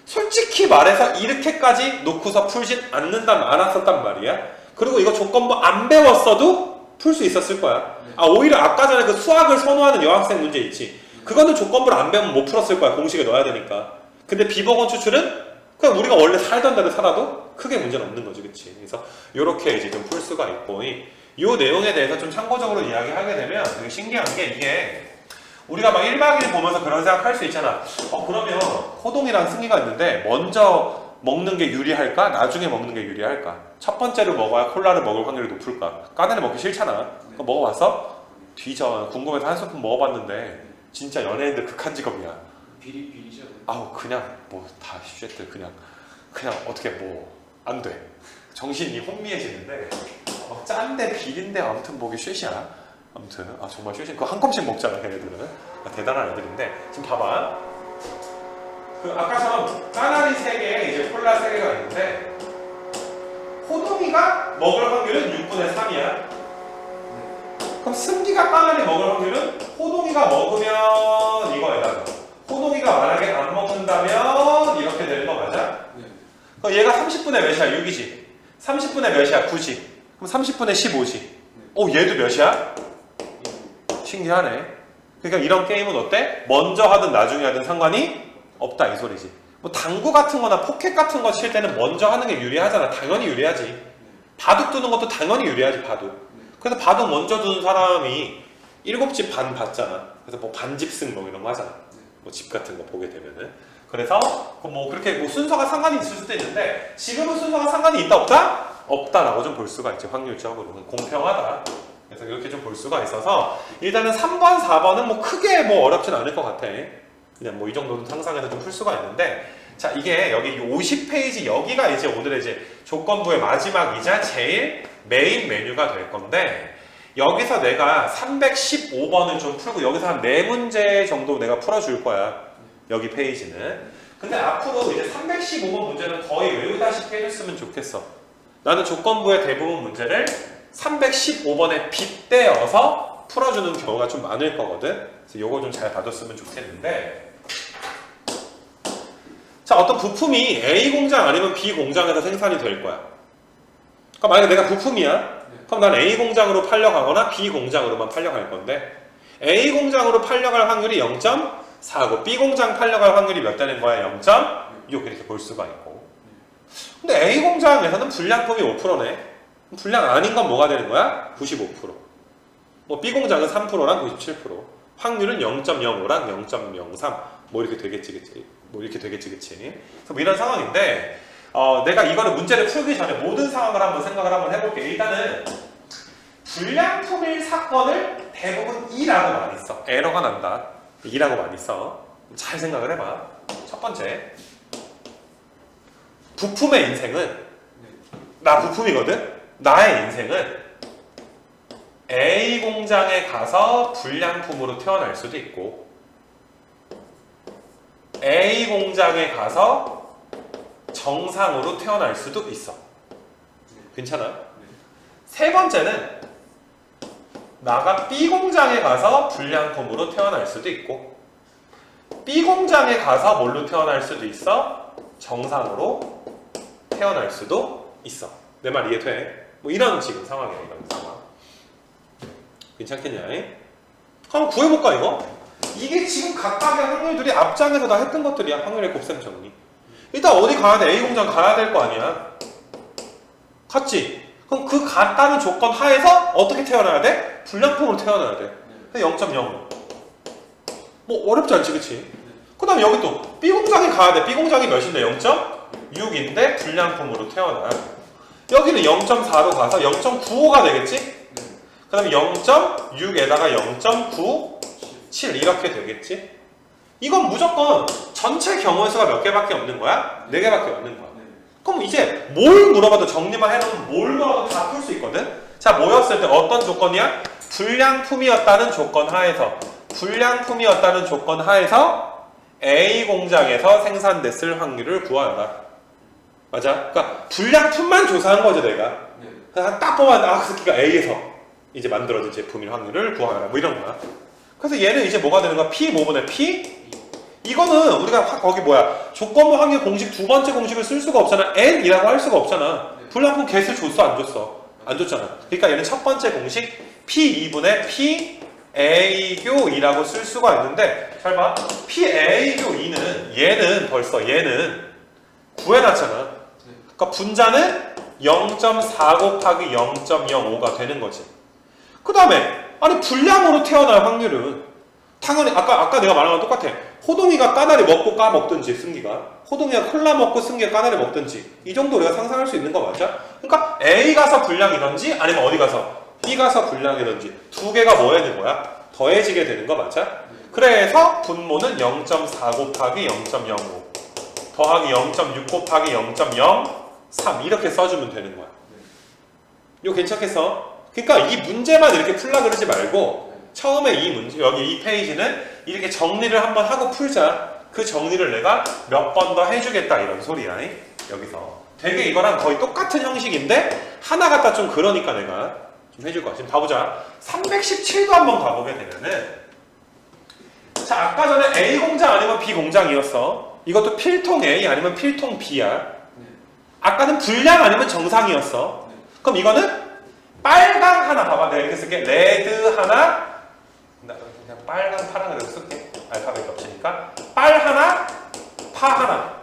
Speaker 1: 솔직히 말해서 이렇게까지 놓고서 풀진 않았었단 말이야. 그리고 이거 조건부 안 배웠어도 풀 수 있었을 거야. 아, 오히려 아까 전에 그 수학을 선호하는 여학생 문제 있지. 그거는 조건부를 안 배우면 못 풀었을 거야. 공식에 넣어야 되니까. 근데 비보건 추출은 그냥 우리가 원래 살던 대로 살아도 크게 문제는 없는 거지, 그치? 그래서 이렇게 이제 좀 풀 수가 있고, 이 내용에 대해서 좀 참고적으로 이야기하게 되면 되게 신기한 게 이게 우리가 막 1박 2일 보면서 그런 생각 할 수 있잖아. 그러면 호동이랑 승희가 있는데 먼저 먹는 게 유리할까? 나중에 먹는 게 유리할까? 첫 번째로 먹어야 콜라를 먹을 확률이 높을까? 까나리 먹기 싫잖아. 그거 먹어봤어? 뒤져. 궁금해서 한 스푼 먹어봤는데 진짜 연예인들 극한 직업이야.
Speaker 2: 비리죠.
Speaker 1: 아우 그냥 뭐 다 쉣들 그냥 어떻게 뭐 안 돼. 정신이 혼미해지는데 짠데 비린데 아무튼 먹기 쉣이야. 아무튼 정말 쉣이 그거 한 컵씩 먹잖아 걔네들은. 대단한 애들인데 지금 봐봐. 그 아까처럼 까나리 3개 이제 콜라 3개가 있는데 호동이가 먹을 확률은 6분의 3이야. 그럼 승기가 까나리 먹을 확률은 호동이가 먹으면 이거에다가 호동이가 만약에 안 먹는다면 이렇게 되는 거 맞아?
Speaker 2: 네.
Speaker 1: 그럼 얘가 30분의 몇이야? 6이지. 30분의 몇이야? 9지. 그럼 30분의 15지. 얘도 몇이야? 신기하네. 그러니까 이런 게임은 어때? 먼저 하든 나중에 하든 상관이 없다 이 소리지. 뭐 당구 같은 거나 포켓 같은 거 칠 때는 먼저 하는 게 유리하잖아. 당연히 유리하지. 바둑 두는 것도 당연히 유리하지, 바둑. 그래서 바둑 먼저 두는 사람이 7집 반 받잖아. 그래서 뭐 반집승 뭐 이런 거 하잖아. 뭐 집 같은 거 보게 되면은. 그래서 뭐 그렇게 뭐 순서가 상관이 있을 수도 있는데 지금은 순서가 상관이 있다 없다? 없다라고 좀 볼 수가 있지. 확률적으로 공평하다. 그래서 이렇게 좀 볼 수가 있어서 일단은 3번, 4번은 뭐 크게 뭐 어렵진 않을 것 같아. 그냥 뭐 이 정도는 상상해서 좀 풀 수가 있는데 자 이게 여기 50페이지 여기가 이제 오늘의 이제 조건부의 마지막이자 제일 메인 메뉴가 될 건데 여기서 내가 315번을 좀 풀고 여기서 한 4문제 정도 내가 풀어줄 거야. 여기 페이지는. 근데 앞으로 이제 315번 문제는 거의 외우다시피 해줬으면 좋겠어. 나는 조건부의 대부분 문제를 315번에 빗대어서 풀어주는 경우가 좀 많을 거거든. 그래서 요거 좀 잘 봐줬으면 좋겠는데 자 어떤 부품이 A 공장 아니면 B 공장에서 생산이 될 거야. 그러니까 만약에 내가 부품이야. 그럼 난 A 공장으로 팔려가거나 B 공장으로만 팔려갈 건데 A 공장으로 팔려갈 확률이 0.4고 B 공장 팔려갈 확률이 몇 되는 거야? 0.6 이렇게 볼 수가 있고. 근데 A 공장에서는 불량품이 5%네. 불량 아닌 건 뭐가 되는 거야? 95%. 뭐 B 공장은 3%랑 97%. 확률은 0.05랑 0.03. 뭐 이렇게 되겠지, 그치? 뭐 이렇게 되겠지, 그치? 그래서 뭐 이런 상황인데, 내가 이거를 문제를 풀기 전에 모든 상황을 한번 생각을 한번 해볼게. 일단은 불량품일 사건을 대부분 E라고 많이 써. 에러가 난다. E라고 많이 써. 잘 생각을 해봐. 첫 번째, 부품의 인생은 나 부품이거든. 나의 인생은 A 공장에 가서 불량품으로 태어날 수도 있고 A 공장에 가서 정상으로 태어날 수도 있어. 괜찮아? 세 번째는 나가 B 공장에 가서 불량품으로 태어날 수도 있고 B 공장에 가서 뭘로 태어날 수도 있어? 정상으로 태어날 수도 있어. 내 말 이해돼? 뭐 이런 지금 상황이야. 이런 상황. 괜찮겠냐? 한번 구해볼까 이거? 이게 지금 각각의 확률들이 앞장에서 다 했던 것들이야. 확률의 곱셈 정리. 일단 어디 가야 돼? A 공장 가야 될 거 아니야. 갔지? 그럼 그 같다는 조건 하에서 어떻게 태어나야 돼? 불량품으로 태어나야 돼. 0.0. 뭐 어렵지 않지, 그치? 그 다음에 여기 또 B 공장에 가야 돼. B 공장이 몇인데? 0.6인데 불량품으로 태어나. 여기는 0.4로 가서 0.95가 되겠지? 그 다음에 0.6에다가 0.97 이렇게 되겠지? 이건 무조건 전체 경우수가 몇 개밖에 없는 거야? 4개밖에 없는 거야. 그럼 이제 뭘 물어봐도 정리만 해놓으면 뭘 물어봐도 다 풀 수 있거든? 자, 뭐였을 때 어떤 조건이야? 불량품이었다는 조건 하에서 A 공장에서 생산됐을 확률을 구하여라. 맞아? 그러니까 분량품만 조사한 거죠, 내가.
Speaker 2: 네.
Speaker 1: 그냥 딱 뽑았는데 그 새끼가 A에서 이제 만들어진 제품일 확률을 구하여라. 뭐 이런 거야. 그래서 얘는 이제 뭐가 되는 거야? P 뭐분의 P? 이거는 우리가 거기 뭐야? 조건부 확률 공식 두 번째 공식을 쓸 수가 없잖아. N이라고 할 수가 없잖아. 분량품 개수 줬어, 안 줬어? 안 줬잖아. 그러니까 얘는 첫 번째 공식 P2분의 P A교 2라고 쓸 수가 있는데, 잘 봐. P A교 2는 얘는 벌써 얘는 구해놨잖아. 그러니까 분자는 0.4 곱하기 0.05가 되는 거지. 그 다음에 아니 분량으로 태어날 확률은 당연히 아까 내가 말한 건 똑같아. 호동이가 까나리 먹고 까 먹든지 승기가, 호동이가 콜라 먹고 승기가 까나리 먹든지, 이 정도 우리가 상상할 수 있는 거 맞아? 그러니까 A 가서 분량이든지 아니면 어디 가서 B 가서 분량이든지 두 개가 뭐 되는 거야? 더해지게 되는 거 맞아? 그래서 분모는 0.4 곱하기 0.05 더하기 0.6 곱하기 0.03 이렇게 써주면 되는 거야. 이거 괜찮겠어? 그러니까 이 문제만 이렇게 풀라 그러지 말고 처음에 이 문제, 여기 이 페이지는 이렇게 정리를 한번 하고 풀자. 그 정리를 내가 몇 번 더 해주겠다 이런 소리야. 여기서 되게 이거랑 거의 똑같은 형식인데 하나 갖다 좀 그러니까 내가 좀 해줄 거야. 지금 봐보자. 317도 한번 가보게 되면은, 자 아까 전에 A 공장 아니면 B 공장이었어. 이것도 필통 A 아니면 필통 B야. 아까는 분량 아니면 정상이었어. 그럼 이거는 빨강 하나, 봐봐 내가 이렇게 쓸게. 레드 하나, 나 그냥 빨강 파랑 이렇게 쓸게. 알파벳이 없으니까 빨 하나, 파 하나.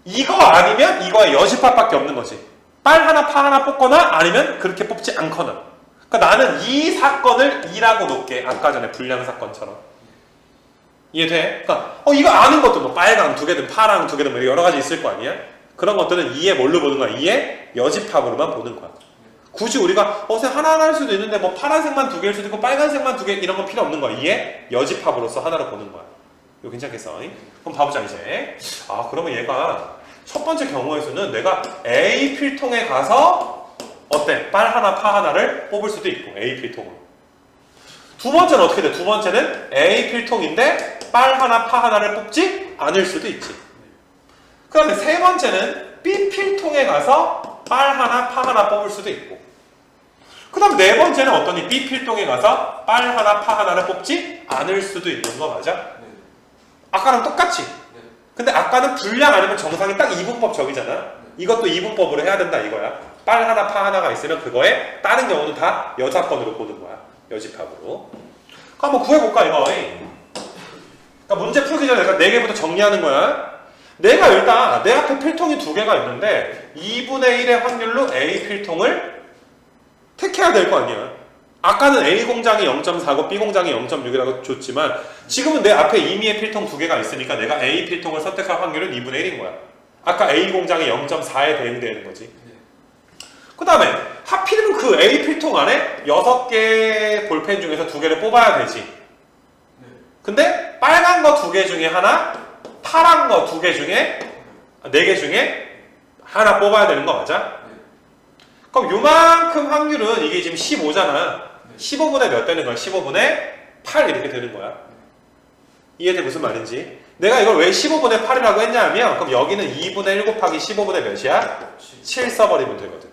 Speaker 1: 이거 아니면 이거의 여집합밖에 없는 거지. 빨 하나, 파 하나 뽑거나 아니면 그렇게 뽑지 않거나. 그러니까 나는 이 사건을 2라고 놓을게. 아까 전에 분량 사건처럼. 이해돼? 그러니까 이거 아는 것도 뭐 빨강 두 개든 파랑 두 개든 뭐 여러 가지 있을 거 아니야? 그런 것들은 2에 뭘로 보는 거야? 2에 여집합으로만 보는 거야. 굳이 우리가 하나하나 할 수도 있는데 뭐 파란색만 두 개일 수도 있고 빨간색만 두 개 이런 건 필요 없는 거야. 2에 여집합으로서 하나로 보는 거야. 이거 괜찮겠어? 그럼 봐보자 이제. 그러면 얘가 첫 번째 경우에서는 내가 A 필통에 가서 어때? 빨 하나 파 하나를 뽑을 수도 있고 A 필통으로. 두 번째는 어떻게 돼? 두 번째는 A 필통인데 빨 하나 파 하나를 뽑지 않을 수도 있지. 그 다음에 세 번째는 B 필통에 가서 빨 하나 파 하나 뽑을 수도 있고, 그 다음 네 번째는 어떠니? B 필통에 가서 빨 하나 파 하나를 뽑지 않을 수도 있는 거 맞아? 아까랑 똑같지? 근데 아까는 분량 아니면 정상이 딱 이분법 적이잖아. 이것도 이분법으로 해야 된다 이거야. 빨 하나 파 하나가 있으면 그거에 다른 경우는 다 여사건으로 보는 거야. 여집합으로. 그럼 한번 구해볼까 이거. 그러니까 문제 풀기 전에 내가 4개부터 정리하는 거야. 내가 일단 내 앞에 필통이 두 개가 있는데 2분의 1의 확률로 A 필통을 택해야 될 거 아니야. 아까는 A 공장이 0.4고 B 공장이 0.6이라고 줬지만 지금은 내 앞에 임의의 필통 두 개가 있으니까 내가 A 필통을 선택할 확률은 2분의 1인 거야. 아까 A 공장이 0.4에 대응되는 거지. 그 다음에 하필이면 그 A 필통 안에 6개 볼펜 중에서 2개를 뽑아야 되지. 근데 빨간 거 2개 중에 하나, 파란 거 2개 중에 4개 중에 하나 뽑아야 되는 거 맞아? 그럼 요만큼 확률은 이게 지금 15잖아. 15분의 몇 되는 거야? 15분의 8 이렇게 되는 거야. 이해돼 무슨 말인지? 내가 이걸 왜 15분의 8이라고 했냐면 그럼 여기는 2분의 1 곱하기 15분의 몇이야? 7 써버리면 되거든.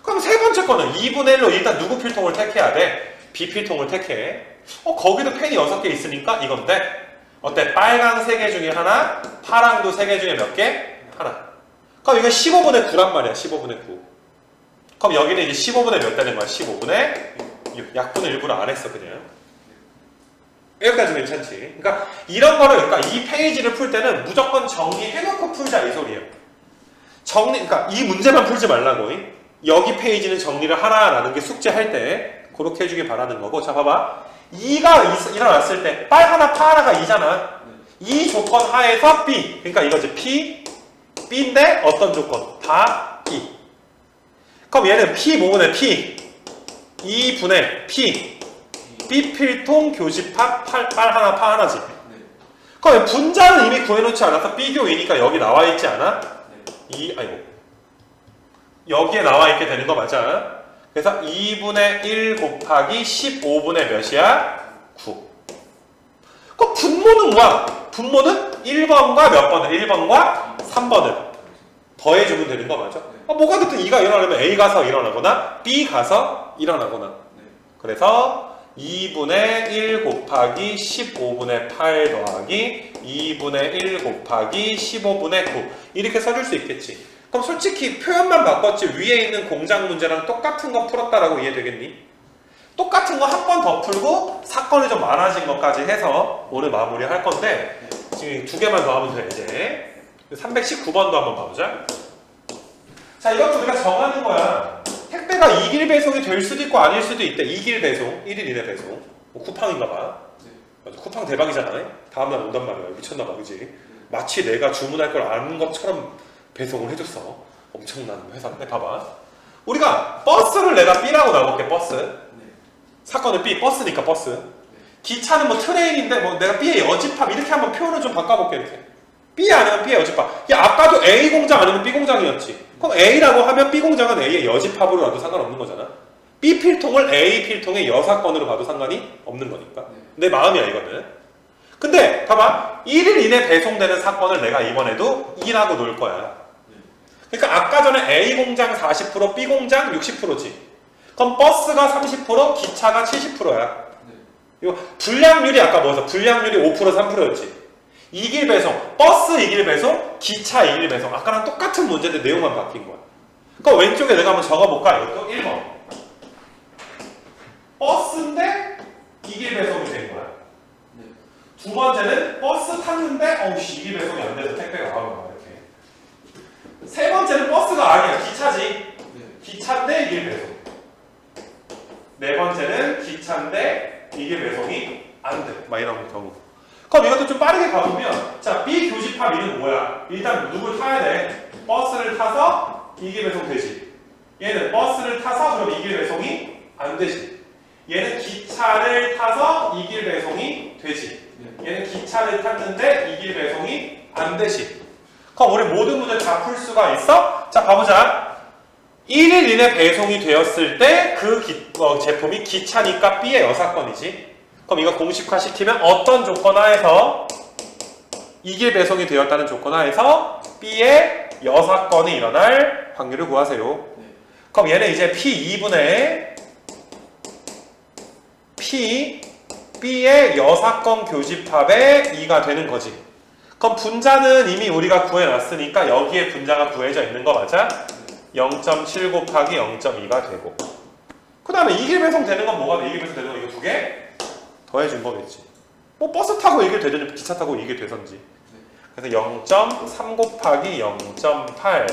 Speaker 1: 그럼 세 번째 거는 2분의 1로 일단 누구 필통을 택해야 돼? B 필통을 택해. 거기도 펜이 6개 있으니까 이건데 어때? 빨강 3개 중에 하나, 파랑도 3개 중에 몇 개? 하나. 그럼 이거 15분의 9란 말이야. 15분의 9. 그럼 여기는 이제 15분의 몇 되는 거야? 15분의 6. 약분을 일부러 안 했어 그냥. 여기까지 괜찮지? 그러니까 이런 거를 그러니까 이 페이지를 풀 때는 무조건 정리해놓고 풀자 이 소리예요. 그러니까 이 문제만 풀지 말라고. 여기 페이지는 정리를 하라라는 게 숙제할 때 그렇게 해주길 바라는 거고. 자 봐봐. 2가 일어났을 때 빨 하나 파 하나가 2잖아. 이 조건 하에서 B. 그러니까 이거지. P, B인데 어떤 조건? 다 E. 그럼 얘는 P 뭐분의 P 2분의 P B 필통 교집합 빨 하나 파 하나지. 그럼 분자는 이미 구해놓지 않아서 B교이니까 여기 나와있지 않아? 여기에 나와있게 되는 거 맞아? 그래서 2분의 1 곱하기 15분의 몇이야? 9. 그 분모는 뭐야? 분모는 1번과 몇 번을? 1번과 3번을 더해주면 되는 거 맞아? 뭐가 됐든 2가 일어나려면 A 가서 일어나거나 B 가서 일어나거나.
Speaker 2: 네.
Speaker 1: 그래서 2분의 1 곱하기 15분의 8 더하기 2분의 1 곱하기 15분의 9 이렇게 써줄 수 있겠지. 그럼 솔직히 표현만 바꿨지 위에 있는 공장 문제랑 똑같은 거 풀었다라고 이해되겠니? 똑같은 거 한 번 더 풀고 사건이 좀 많아진 것까지 해서 오늘 마무리 할 건데 지금 2개만 더 하면 돼 이제. 319번도 한번 봐보자. 자, 이것도 우리가 정하는 거야. 택배가 2길 배송이 될 수도 있고 아닐 수도 있대. 2길 배송, 1일 이내 배송. 뭐 쿠팡인가 봐.
Speaker 2: 네.
Speaker 1: 맞아, 쿠팡 대박이잖아. 다음날 온단 말이야. 미쳤나 봐, 그지? 마치 내가 주문할 걸 아는 것처럼 배송을 해줬어. 엄청난 회사인데 봐봐. 우리가 버스를 내가 B라고 나볼게. 버스.
Speaker 2: 네.
Speaker 1: 사건은 B, 버스니까 버스. 기차는 뭐 트레인인데 뭐 내가 B의 여집합 이렇게 한번 표현을 좀 바꿔볼게. 이렇게. B 아니면 B의 여집합. 야, 아까도 A 공장 아니면 B 공장이었지. 그럼 A라고 하면 B 공장은 A의 여집합으로 놔도 상관없는 거잖아. B 필통을 A 필통의 여사건으로 봐도 상관이 없는 거니까. 내 마음이야 이거는. 근데 봐봐. 1일 이내 배송되는 사건을 내가 이번에도 2라고 놓을 거야. 그러니까 아까 전에 A 공장 40%, B 공장 60%지. 그럼 버스가 30%, 기차가 70%야. 이거 불량률이 아까 뭐였어? 불량률이 5%, 3%였지. 2길 배송, 버스 2길 배송, 기차 2길 배송. 아까랑 똑같은 문제인데 내용만 바뀐 거야. 그럼 왼쪽에 내가 한번 적어볼까? 이것도 1번. 버스인데 2길 배송이 된 거야.
Speaker 2: 네.
Speaker 1: 두 번째는 버스 탔는데 어우씨 2길 배송이 안 돼서 택배가 가면 이렇게. 세 번째는 버스가 아니야. 기차지.
Speaker 2: 네.
Speaker 1: 기차인데 2길 배송. 네 번째는 기차인데 2길 배송이 안 돼. 막 이런 경우. 그럼 이것도 좀 빠르게 가보면 자, B 교집합 2는 뭐야? 일단 누굴 타야 돼? 버스를 타서 2길 배송 되지. 얘는 버스를 타서 그럼 2길 배송이 안 되지. 얘는 기차를 타서 2길 배송이 되지. 얘는 기차를 탔는데 2길 배송이 안 되지. 그럼 우리 모든 문제 다 풀 수가 있어? 자, 가보자. 1일 이내 배송이 되었을 때 그 제품이 기차니까 B의 여사건이지. 그럼 이거 공식화 시키면 어떤 조건 하에서 2길 배송이 되었다는 조건 하에서 B의 여사건이 일어날 확률을 구하세요.
Speaker 2: 네.
Speaker 1: 그럼 얘는 이제 P2분의 P B의 여사건 교집합의 2가 되는 거지. 그럼 분자는 이미 우리가 구해놨으니까 여기에 분자가 구해져 있는 거 맞아? 0.7 곱하기 0.2가 되고 그 다음에 2길 배송 되는 건 뭐가 돼? 2길 배송 되는 거 이거 두 개? 더해준 거겠지. 뭐 버스 타고 2길 되든지 기차 타고 2길 되든지. 그래서 0.3 곱하기 0.8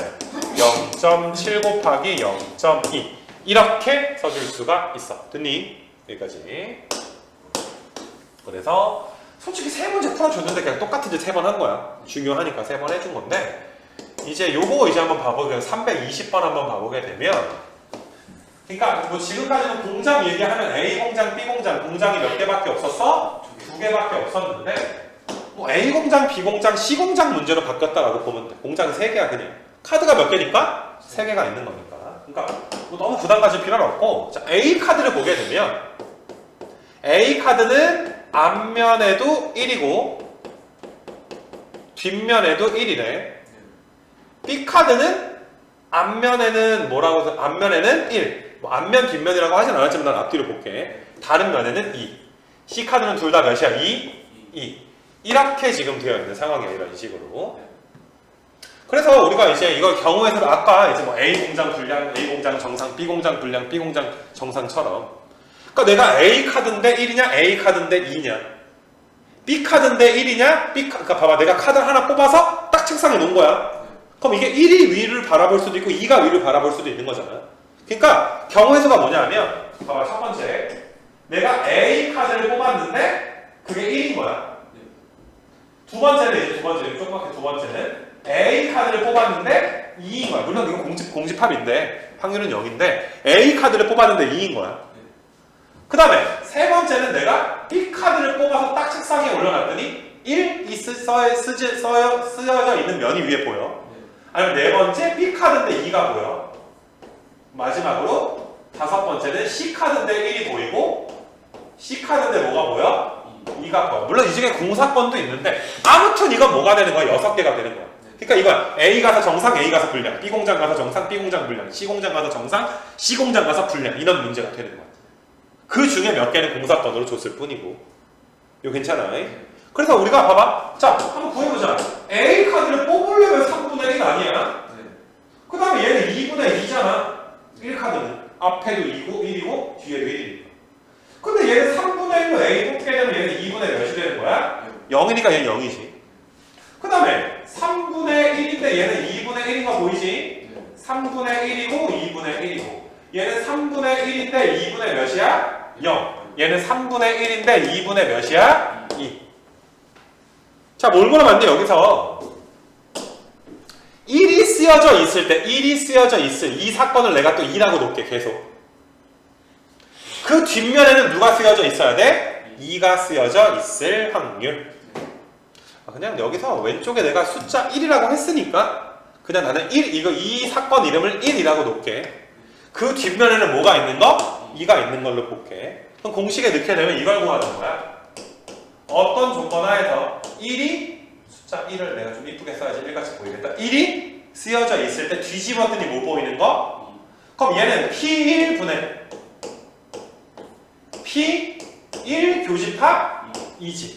Speaker 1: 0.7 곱하기 0.2 이렇게 써줄 수가 있어. 됐니? 여기까지. 그래서 솔직히 세 문제 풀어줬는데 그냥 똑같은 제 세 번 한 거야. 중요하니까 세 번 해준 건데 이제 요거 이제 한번 봐보게 320번 한번 봐보게 되면 그러니까 뭐 지금까지는 공장 얘기하면 A 공장, B 공장 공장이 몇 개밖에 없었어? 두 개밖에 없었는데 뭐 A 공장, B 공장, C 공장 문제로 바뀌었다라고 보면 돼. 공장이 세 개야 그냥. 카드가 몇 개니까? 세 개가 있는 거니까. 그러니까 뭐 너무 부담 가질 필요는 없고 자, A 카드를 보게 되면 A 카드는 앞면에도 1이고 뒷면에도 1이래. B 카드는 앞면에는 뭐라고 해서 앞면에는 1. 뭐 앞면 뒷면이라고 하진 않았지만 난 앞뒤를 볼게. 다른 면에는 2. C 카드는 둘 다 몇이야? 2. 이렇게 지금 되어 있는 상황이야. 이런 식으로. 그래서 우리가 이제 이거 경우에서도 아까 이제 뭐 A 공장 분량, A 공장 정상, B 공장 분량, B 공장 정상처럼 그러니까 내가 A 카드인데 1이냐, A 카드인데 2냐, B 카드인데 1이냐, 그러니까 봐봐, 내가 카드를 하나 뽑아서 딱 책상에 놓은 거야. 그럼 이게 1이 위를 바라볼 수도 있고 2가 위를 바라볼 수도 있는 거잖아. 그러니까 경우에서가 뭐냐면, 봐봐, 첫 번째, 내가 A 카드를 뽑았는데 그게 1인 거야. 두 번째는 이제 조그맣게 두 번째는 A 카드를 뽑았는데 2인 거야. 물론 이건 공집합인데 확률은 0인데 A 카드를 뽑았는데 2인 거야. 그 다음에 세 번째는 내가 B 카드를 뽑아서 딱 책상에 올려놨더니 1이 쓰여져 있는 면이 위에 보여. 아니면 네 번째 B 카드인데 2가 보여. 마지막으로 다섯 번째는 C 카드인데 1이 보이고 C 카드인데 뭐가 보여? 이가 거야. 물론 이 중에 공사건도 있는데 아무튼 이건 뭐가 되는 거야? 6개가 되는 거야. 그러니까 이거야. A 가서 정상, A 가서 불량. B 공장 가서 정상, B 공장 불량. C 공장 가서 정상, C 공장 가서 불량. 이런 문제가 되는 거야. 그 중에 몇 개는 공사건으로 줬을 뿐이고. 이거 괜찮아? 그래서 우리가 봐봐. 자, 한번 구해보자. A 카드를 뽑으려면 3분의 1 아니야? 그 다음에 얘는 2분의 2잖아. 1카드는. 앞에도 2고 1이고 뒤에도 1이니까. 근데 얘는 3분의 1로 A 뽑게 되면 얘는 2분의 몇이 되는 거야? 0이니까 얘는 0이지. 그 다음에 3분의 1인데 얘는 2분의 1인 거 보이지? 3분의 1이고 2분의 1이고 얘는 3분의 1인데 2분의 몇이야? 0. 얘는 3분의 1인데 2분의 몇이야? 2. 자, 뭘 물어봤는데 여기서 1이 쓰여져 있을 때 1이 쓰여져 있을 이 사건을 내가 또 2라고 놓을게. 계속. 그 뒷면에는 누가 쓰여져 있어야 돼? 2가 쓰여져 있을 확률. 그냥 여기서 왼쪽에 내가 숫자 1이라고 했으니까 그냥 나는 이 사건 이름을 1이라고 놓을게. 그 뒷면에는 뭐가 있는 거? 2가 있는 걸로 볼게. 그럼 공식에 넣게 되면 이걸 구하는 거야. 어떤 조건 하에서 1이 숫자 1을 내가 좀 이쁘게 써야지 1같이 보이겠다. 1이 쓰여져 있을 때 뒤집었더니 뭐 보이는 거? 그럼 얘는 P1분의 P1 교집합 2지.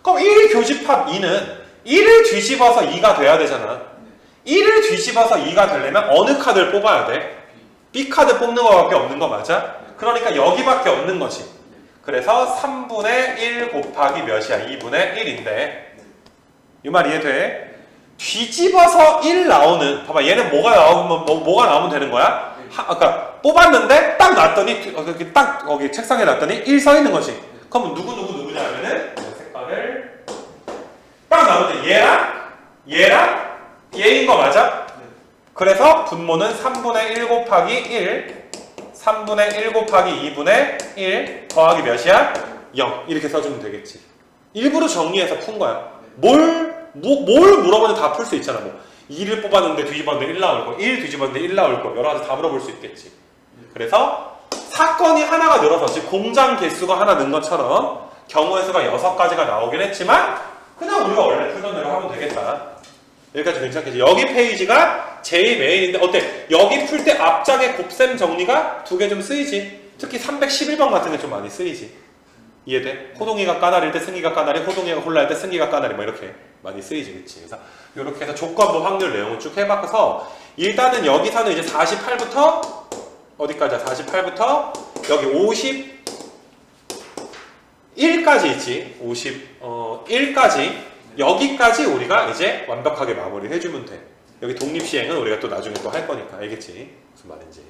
Speaker 1: 그럼 1 교집합 2는 1을 뒤집어서 2가 돼야 되잖아. 1을 뒤집어서 2가 되려면 어느 카드를 뽑아야 돼? B 카드 뽑는 거밖에 없는 거 맞아? 그러니까 여기밖에 없는 거지. 그래서 3분의 1 곱하기 몇이야? 2분의 1인데 이 말 이해돼? 뒤집어서 1 나오는 봐봐 얘는 뭐가 나오면 되는 거야? 아까 뽑았는데 딱 놨더니 딱 거기 책상에 놨더니 1 서 있는 거지. 그럼 누구냐 하면은 색깔을 딱 나오는데 얘랑 얘인 거 맞아? 그래서 분모는 3분의 1 곱하기 1 3분의 1 곱하기 2분의 1 더하기 몇이야? 0 이렇게 써주면 되겠지. 일부러 정리해서 푼 거야. 뭘 물어보면 다 풀 수 있잖아. 뭐 2를 뽑았는데 뒤집었는데 1 나올 거, 1 뒤집었는데 1 나올 거 여러 가지 다 물어볼 수 있겠지. 그래서 사건이 하나가 늘어서 즉 공장 개수가 하나 는 것처럼 경우의 수가 6가지가 나오긴 했지만 그냥 우리가 원래 풀던 대로 하면 되겠다. 여기까지 괜찮겠지? 여기 페이지가 제일 메인인데 어때? 여기 풀 때 앞장의 곱셈 정리가 2개 좀 쓰이지. 특히 311번 같은 게 좀 많이 쓰이지. 이해돼? 호동이가 까나리일 때 승기가 까나리, 호동이가 홀라일 때 승기가 까나리 뭐 이렇게 많이 쓰이지. 그치? 그래서 이렇게 해서 조건부 확률 내용을 쭉 해봐서 일단은 여기서는 이제 48부터 어디까지야? 48부터 여기 51까지 있지. 51까지 여기까지 우리가 이제 완벽하게 마무리를 해주면 돼. 여기 독립시행은 우리가 또 나중에 또 할 거니까 알겠지? 무슨 말인지.